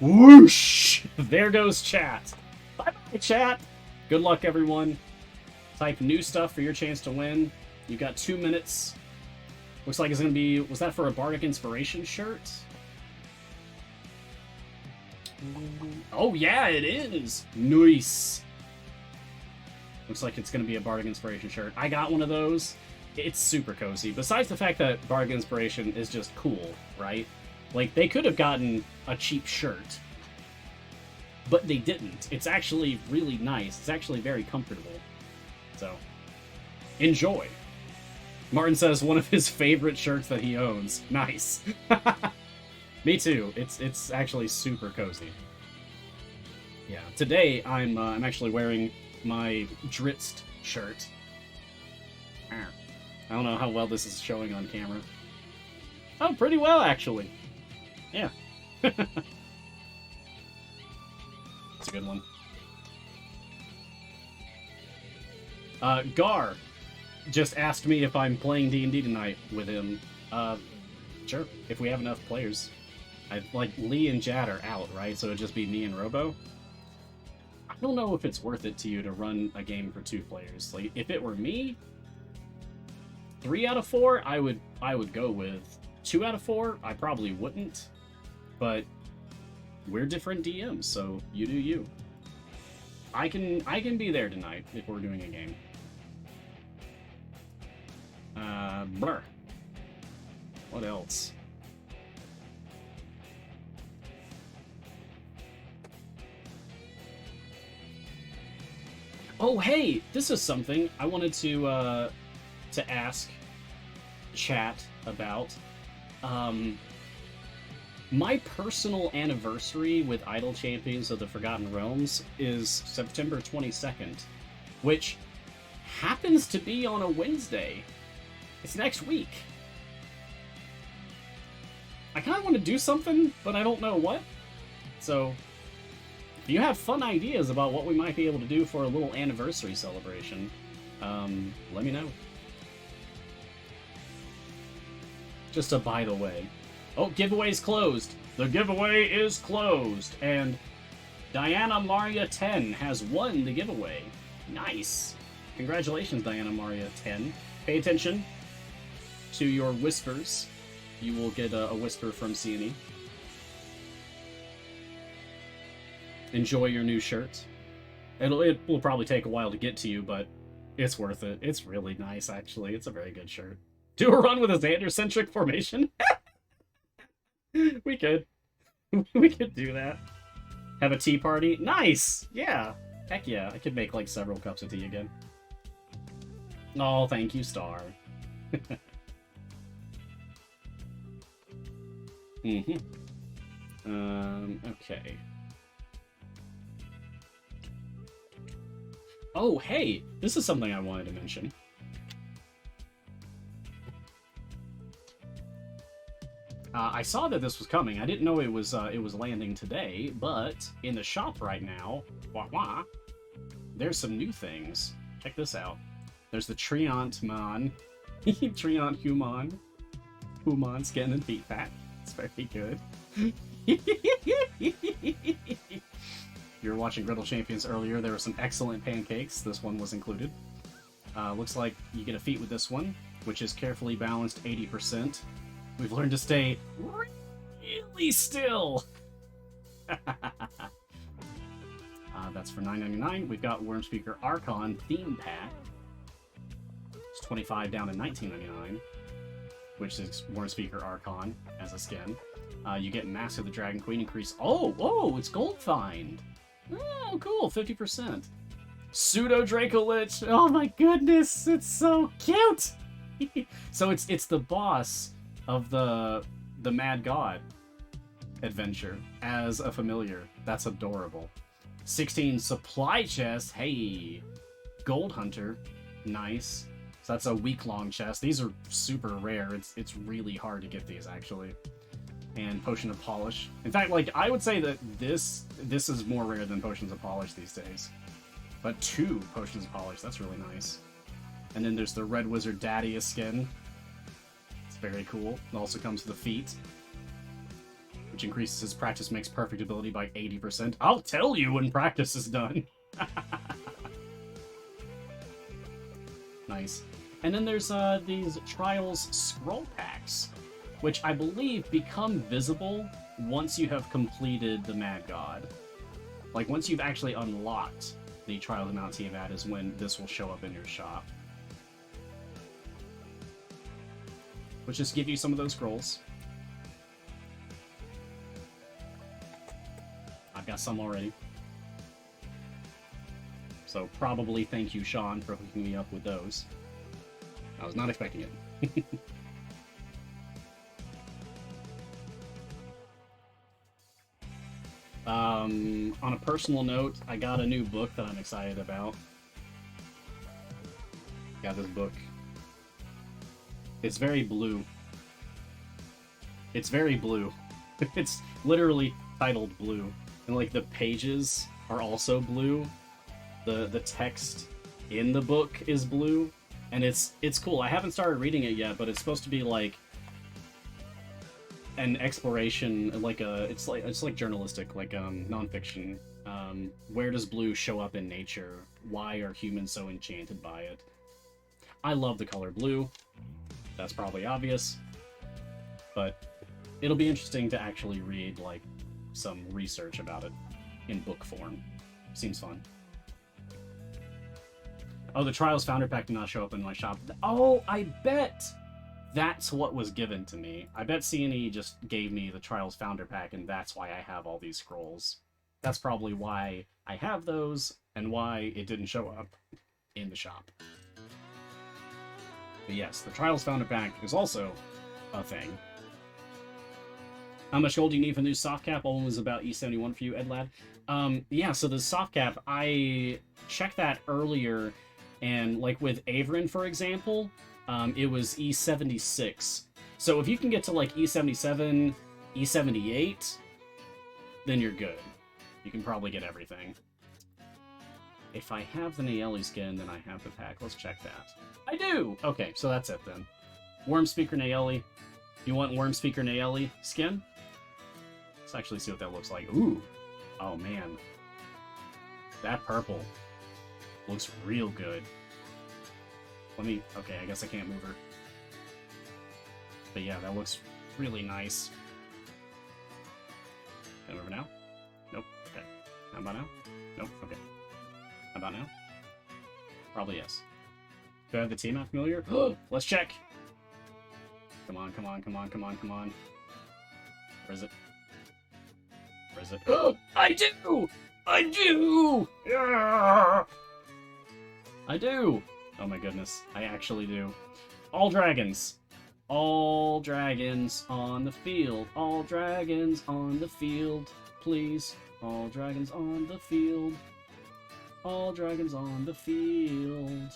Speaker 1: Whoosh! There goes chat. Bye-bye, chat. Good luck, everyone. Type new stuff for your chance to win. You've got 2 minutes. Looks like it's going to be... Was that for a Bardic Inspiration shirt? Oh, yeah, it is. Nice. Looks like it's going to be a Bardic Inspiration shirt. I got one of those. It's super cozy. Besides the fact that Bardic Inspiration is just cool, right? Like, they could have gotten a cheap shirt, but they didn't. It's actually really nice. It's actually very comfortable. So, enjoy. Martin says one of his favorite shirts that he owns. Nice. Me too. It's actually super cozy. Yeah. Today I'm actually wearing my Dritzt shirt. I don't know how well this is showing on camera. Oh, pretty well actually. Yeah. It's a good one. Gar just asked me if I'm playing D&D tonight with him. Sure, if we have enough players. Like, Lee and Jad are out, right? So it'd just be me and Robo. I don't know if it's worth it to you to run a game for 2 players. Like, if it were me, 3 out of 4, I would go with. 2 out of 4, I probably wouldn't. But we're different DMs, so you do you. I can be there tonight if we're doing a game. Blur. What else? Oh, hey, this is something I wanted to ask chat about. My personal anniversary with Idle Champions of the Forgotten Realms is September 22nd, which happens to be on a Wednesday. It's next week. I kind of want to do something, but I don't know what. So, if you have fun ideas about what we might be able to do for a little anniversary celebration, let me know. Just a by the way. Oh, giveaway's closed. The giveaway is closed. And Diana Maria 10 has won the giveaway. Nice. Congratulations, Diana Maria 10. Pay attention to your whispers. You will get a whisper from CNE. Enjoy your new shirt. It will probably take a while to get to you, but it's worth it. It's really nice, actually. It's a very good shirt. Do a run with a Xander-centric formation? We could. We could do that. Have a tea party? Nice! Yeah. Heck yeah. I could make, like, several cups of tea again. Oh, thank you, Star. Okay. Oh, hey! This is something I wanted to mention. I saw that this was coming. I didn't know it was landing today, but in the shop right now, there's some new things. Check this out. There's the Triantman. Triant Human skin and feet pack. It's very good. You were watching Griddle Champions earlier. There were some excellent pancakes. This one was included. Looks like you get a feat with this one, which is carefully balanced 80%. We've learned to stay really still. That's for $9.99. We've got Wormspeaker Archon Theme Pack. It's 25 down to $19.99, which is Wormspeaker Archon as a skin. You get Mask of the Dragon Queen increase. Oh, it's Gold Find. Oh, cool, 50%. Pseudo Dracolich. Oh my goodness, it's so cute. So it's the boss of the Mad God adventure as a familiar. That's adorable. 16 supply chest. Hey, Gold Hunter. Nice. So that's a week-long chest. These are super rare. It's really hard to get these, actually. And Potion of Polish. In fact, like, I would say that this is more rare than Potions of Polish these days. But 2 Potions of Polish, that's really nice. And then there's the Red Wizard Daddy skin. It's very cool. It also comes with the feat, which increases his practice makes perfect ability by 80%. I'll tell you when practice is done. Nice. And then there's these Trials Scroll Packs, which I believe become visible once you have completed the Mad God. Like, once you've actually unlocked the Trials of Mount Tiamat is when this will show up in your shop. Which just give you some of those scrolls. I've got some already. So probably thank you, Sean, for hooking me up with those. I was not expecting it. On a personal note, I got a new book that I'm excited about. Got this book. It's very blue. It's very blue. It's literally titled Blue. And like the pages are also blue. The text in the book is blue. And it's cool. I haven't started reading it yet, but it's supposed to be like an exploration, like it's like journalistic, like nonfiction. Where does blue show up in nature? Why are humans so enchanted by it? I love the color blue. That's probably obvious, but it'll be interesting to actually read like some research about it in book form. Seems fun. Oh, the Trials Founder Pack did not show up in my shop. Oh, I bet that's what was given to me. I bet CNE just gave me the Trials Founder Pack, and that's why I have all these scrolls. that's probably why I have those and why it didn't show up in the shop. But yes, the Trials Founder Pack is also a thing. How much gold do you need for the new soft cap? All was about E71 for you, Edlad. Yeah, so the soft cap, I checked that earlier, and like with Averin, for example, it was E76. So if you can get to like E77, E78, then you're good. You can probably get everything. If I have the Nayeli skin, then I have the pack. Let's check that. I do! Okay, so that's it then. Worm Speaker Nayeli. You want Worm Speaker Nayeli skin? Let's actually see what that looks like. Ooh! Oh man. That purple looks real good. Let me... Okay, I guess I can't move her. But yeah, that looks really nice. Can I move her now? Nope. Okay. How about now? Nope. Okay. How about now? Probably yes. Do I have the Tiamat familiar? Let's check! Come on, come on, come on, come on, come on. Where is it? Where is it? I do! I do! Yeah! I do! Oh my goodness. I actually do. All dragons. All dragons on the field. All dragons on the field. Please. All dragons on the field. All dragons on the field.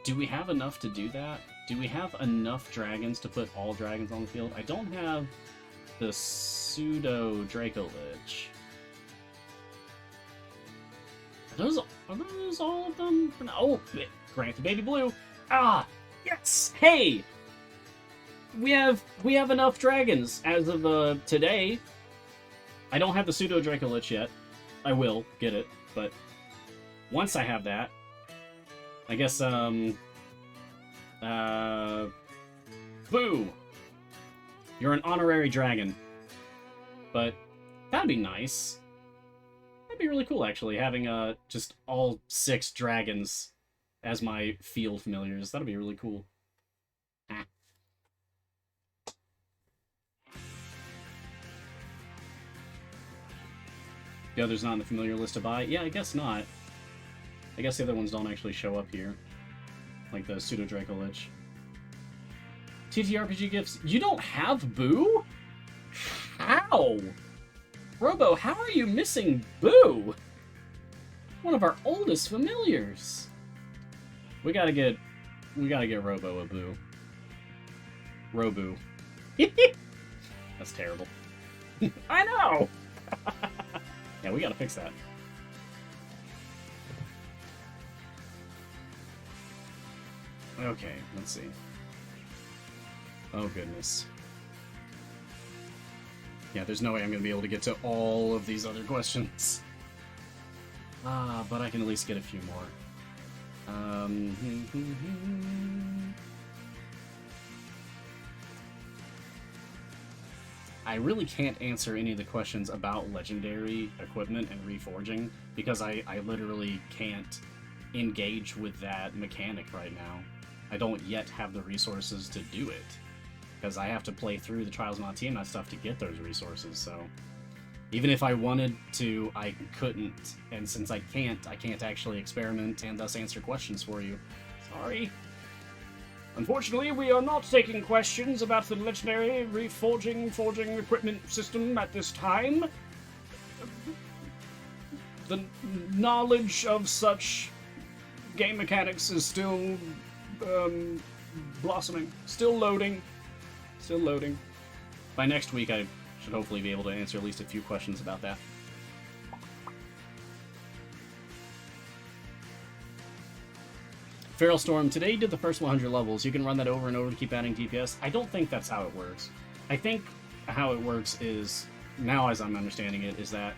Speaker 1: Do we have enough to do that? Do we have enough dragons to put all dragons on the field? I don't have the pseudo Dracolich. Are those all of them? Oh, grant the baby blue. Ah, yes. Hey, we have enough dragons as of today. I don't have the pseudo Dracolich yet. I will get it, but once I have that, I guess Boo! You're an honorary dragon. But that'd be nice. That'd be really cool, actually, having just all 6 dragons as my field familiars. That'd be really cool. Ah. The other's not in the familiar list to buy? Yeah, I guess not. I guess the other ones don't actually show up here. Like the Pseudo Dracolich. TTRPG gifts. You don't have Boo? How? Robo, how are you missing Boo? One of our oldest familiars. We gotta get Robo a Boo. Robo. That's terrible. I know! Yeah, we gotta fix that. Okay, let's see. Oh, goodness. Yeah, there's no way I'm gonna be able to get to all of these other questions. But I can at least get a few more. I really can't answer any of the questions about legendary equipment and reforging, because I literally can't engage with that mechanic right now. I don't yet have the resources to do it, because I have to play through the Trials of Tiamat stuff to get those resources, so... Even if I wanted to, I couldn't, and since I can't actually experiment and thus answer questions for you. Sorry. Unfortunately, we are not taking questions about the legendary forging equipment system at this time. The knowledge of such game mechanics is still blossoming. Still loading. Still loading. By next week, I should hopefully be able to answer at least a few questions about that. Feral Storm, today you did the first 100 levels. You can run that over and over to keep adding DPS. I don't think that's how it works. I think how it works is, now as I'm understanding it, is that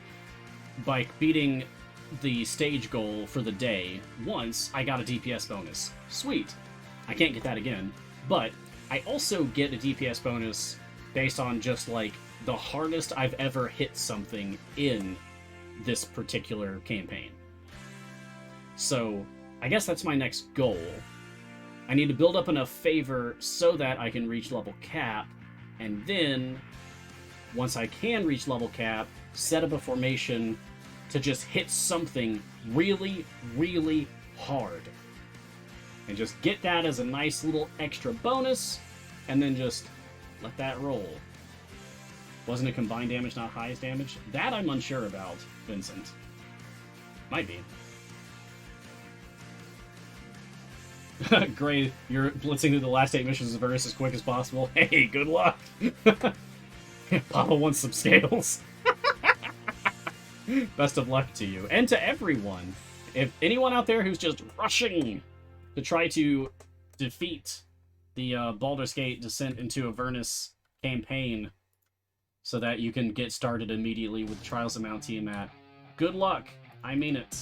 Speaker 1: by beating the stage goal for the day once, I got a DPS bonus. Sweet. I can't get that again. But I also get a DPS bonus based on just, like, the hardest I've ever hit something in this particular campaign. So, I guess that's my next goal. I need to build up enough favor so that I can reach level cap, and then, once I can reach level cap, set up a formation to just hit something really, really hard. And just get that as a nice little extra bonus, and then just let that roll. Wasn't it combined damage, not highest damage? That I'm unsure about, Vincent. Might be. Great, you're blitzing through the last 8 missions of Avernus as quick as possible. Hey, good luck! Papa wants some scales. Best of luck to you, and to everyone. If anyone out there who's just rushing to try to defeat the Baldur's Gate Descent into Avernus campaign so that you can get started immediately with Trials of Mount Tiamat, good luck. I mean it.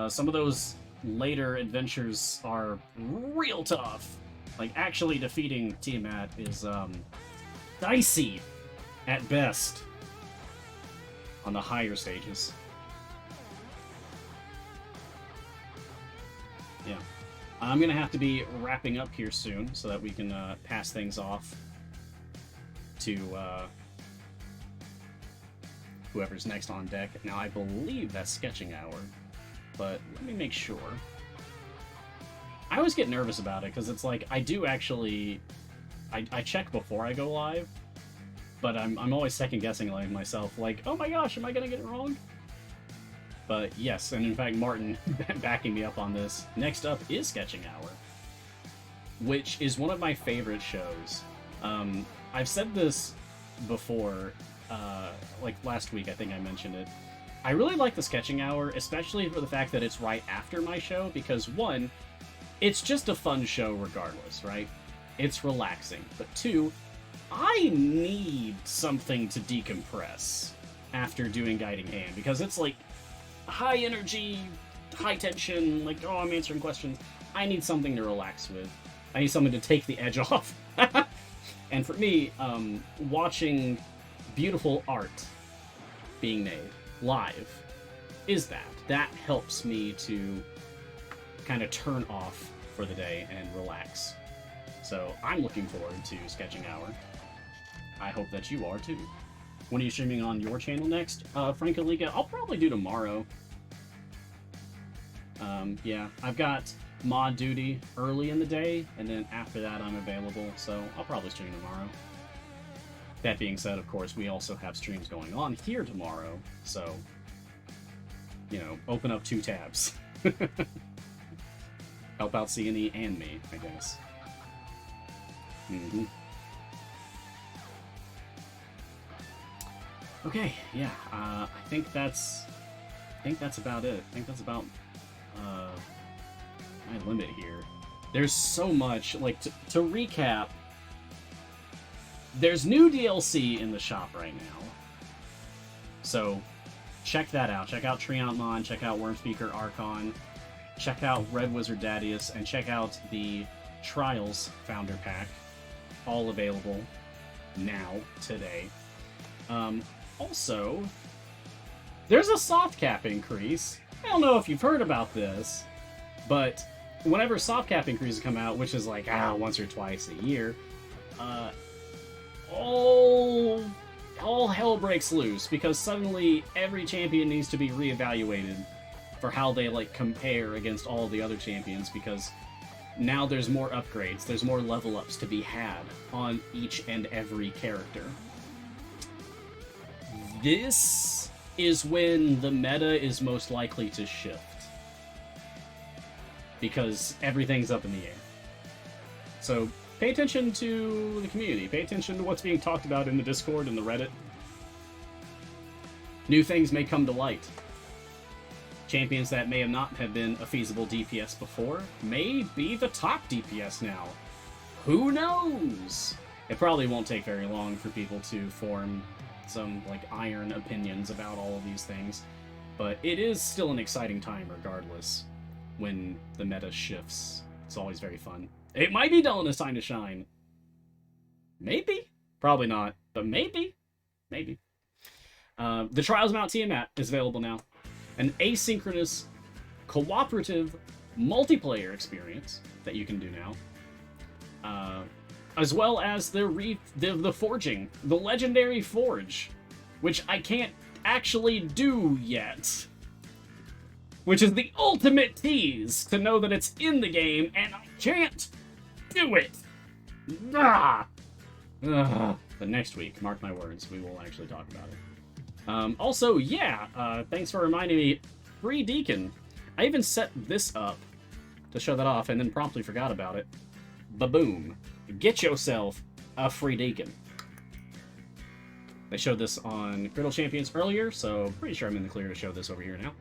Speaker 1: Some of those later adventures are real tough. Like, actually defeating Tiamat is, dicey at best on the higher stages. Yeah. I'm gonna have to be wrapping up here soon so that we can, pass things off to, whoever's next on deck. Now, I believe that's sketching hour, but let me make sure. I always get nervous about it, because it's like, I do actually... I check before I go live, but I'm always second-guessing like myself, like, oh my gosh, am I gonna get it wrong? But yes, and in fact, Martin backing me up on this. Next up is Sketching Hour, which is one of my favorite shows. I've said this before, like last week, I think I mentioned it. I really like the Sketching Hour, especially for the fact that it's right after my show, because one, it's just a fun show regardless, right? It's relaxing. But two, I need something to decompress after doing Guiding Hand, because it's like high energy, high tension, like, oh, I'm answering questions. I need something to relax with. I need something to take the edge off. And for me, watching beautiful art being made live is that. That helps me to kind of turn off for the day and relax. So I'm looking forward to Sketching Hour. I hope that you are too. When are you streaming on your channel next? Frankoliga, I'll probably do tomorrow. Yeah, I've got mod duty early in the day, and then after that I'm available, so I'll probably stream tomorrow. That being said, of course, we also have streams going on here tomorrow, so, you know, open up 2 tabs. Help out C&E and me, I guess. Okay, yeah, I think that's about it. I think that's about my limit here. There's so much, like, to recap, there's new DLC in the shop right now. So, check that out. Check out Tiamat, check out Wormspeaker Archon, check out Red Wizard Dadius, and check out the Trials Founder Pack. All available now, today. Also, there's a soft cap increase. I don't know if you've heard about this, but whenever soft cap increases come out, which is like, once or twice a year, all hell breaks loose, because suddenly every champion needs to be reevaluated for how they, like, compare against all the other champions, because now there's more upgrades, there's more level ups to be had on each and every character. This is when the meta is most likely to shift, because everything's up in the air. So pay attention to the community, pay attention to what's being talked about in the Discord and the Reddit. New things may come to light. Champions that may have not have been a feasible DPS before may be the top DPS now. Who knows? It probably won't take very long for people to form some, like, iron opinions about all of these things, but it is still an exciting time regardless when the meta shifts. It's always very fun. It might be Delena's time to shine. Maybe. Probably not, but maybe. Maybe. The Trials of Mount Tiamat is available now. An asynchronous, cooperative, multiplayer experience that you can do now. as well as the forging, the legendary forge, which I can't actually do yet. Which is the ultimate tease to know that it's in the game and I can't do it. Ah. But next week, mark my words, we will actually talk about it. Also, yeah, thanks for reminding me, free Deacon. I even set this up to show that off and then promptly forgot about it. Ba-boom. Get yourself a free Deacon. They showed this on Griddle Champions earlier, so pretty sure I'm in the clear to show this over here now.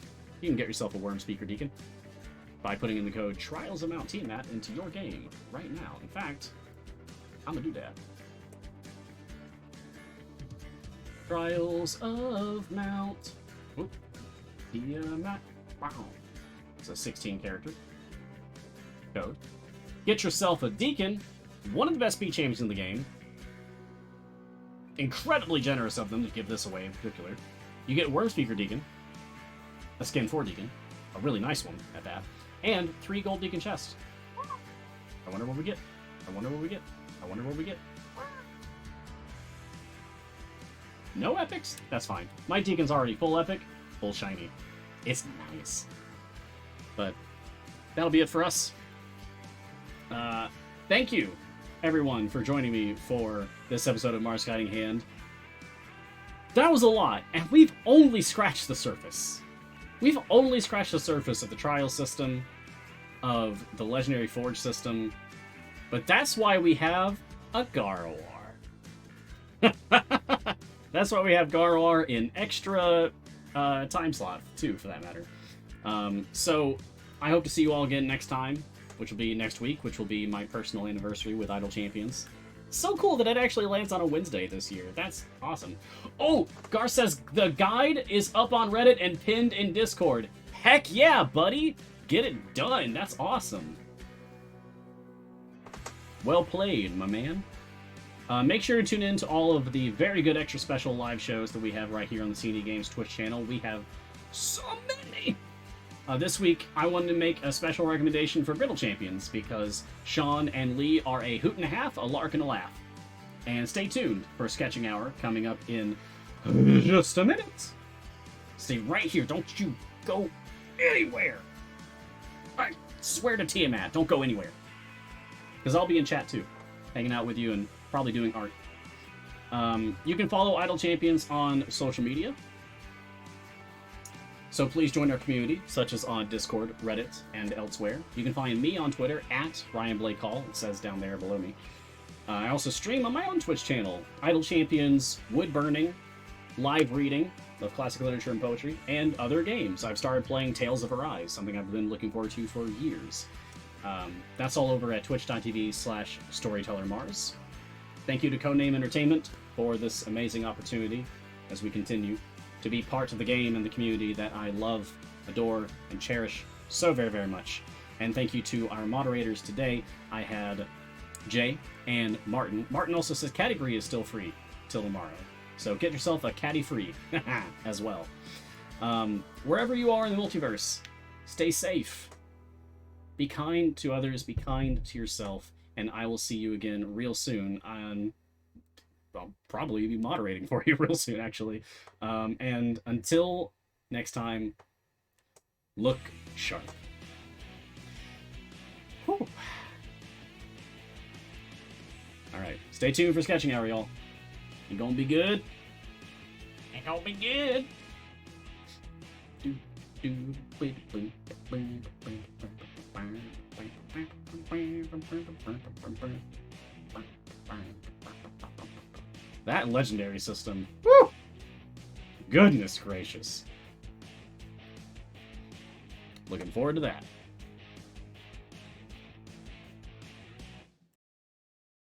Speaker 1: You can get yourself a Worm Speaker Deacon by putting in the code Trials of Mount Tiamat into your game right now. In fact, I'm gonna do that. Trials of Mount Tiamat. Wow. It's a 16 character code. Get yourself a Deacon, one of the best speed champions in the game. Incredibly generous of them to give this away in particular. You get Worm Speaker Deacon, a skin 4 Deacon, a really nice one at that, and 3 gold Deacon chests. I wonder what we get. I wonder what we get. I wonder what we get. No epics? That's fine. My Deacon's already full epic, full shiny. It's nice. But that'll be it for us. Thank you, everyone, for joining me for this episode of Mars Guiding Hand. That was a lot, and we've only scratched the surface. We've only scratched the surface of the trial system, of the legendary forge system, but that's why we have a Garwar. That's why we have Garwar in extra time slot, too, for that matter. So, I hope to see you all again next time, which will be next week, which will be my personal anniversary with Idle Champions. So cool that it actually lands on a Wednesday this year. That's awesome. Oh, Gar says the guide is up on Reddit and pinned in Discord. Heck yeah, buddy! Get it done. That's awesome. Well played, my man. Make sure to tune in to all of the very good extra special live shows that we have right here on the CD Games Twitch channel. We have so many! This week, I wanted to make a special recommendation for Griddle Champions, because Sean and Lee are a hoot and a half, a lark and a laugh. And stay tuned for Sketching Hour coming up in just a minute. Stay right here. Don't you go anywhere. I swear to Tiamat, don't go anywhere. Because I'll be in chat too, hanging out with you and probably doing art. You can follow Idle Champions on social media. So please join our community, such as on Discord, Reddit, and elsewhere. You can find me on Twitter at Ryan Blake Hall. It says down there below me. I also stream on my own Twitch channel, Idle Champions, Wood Burning, live reading of classic literature and poetry, and other games. I've started playing Tales of Arise, something I've been looking forward to for years. That's all over at twitch.tv/StorytellerMars. Thank you to Codename Entertainment for this amazing opportunity as we continue to be part of the game and the community that I love, adore, and cherish so very, very much. And thank you to our moderators today. I had Jay and Martin. Martin also says category is still free till tomorrow. So get yourself a caddy free as well. Wherever you are in the multiverse, stay safe. Be kind to others, be kind to yourself, and I will see you again real soon. I'll probably be moderating for you real soon, actually. And until next time, look sharp. Whew. Alright, stay tuned for Sketching Hour, y'all. You gonna be good? Ain't gonna be good. That legendary system. Woo! Goodness gracious. Looking forward to that.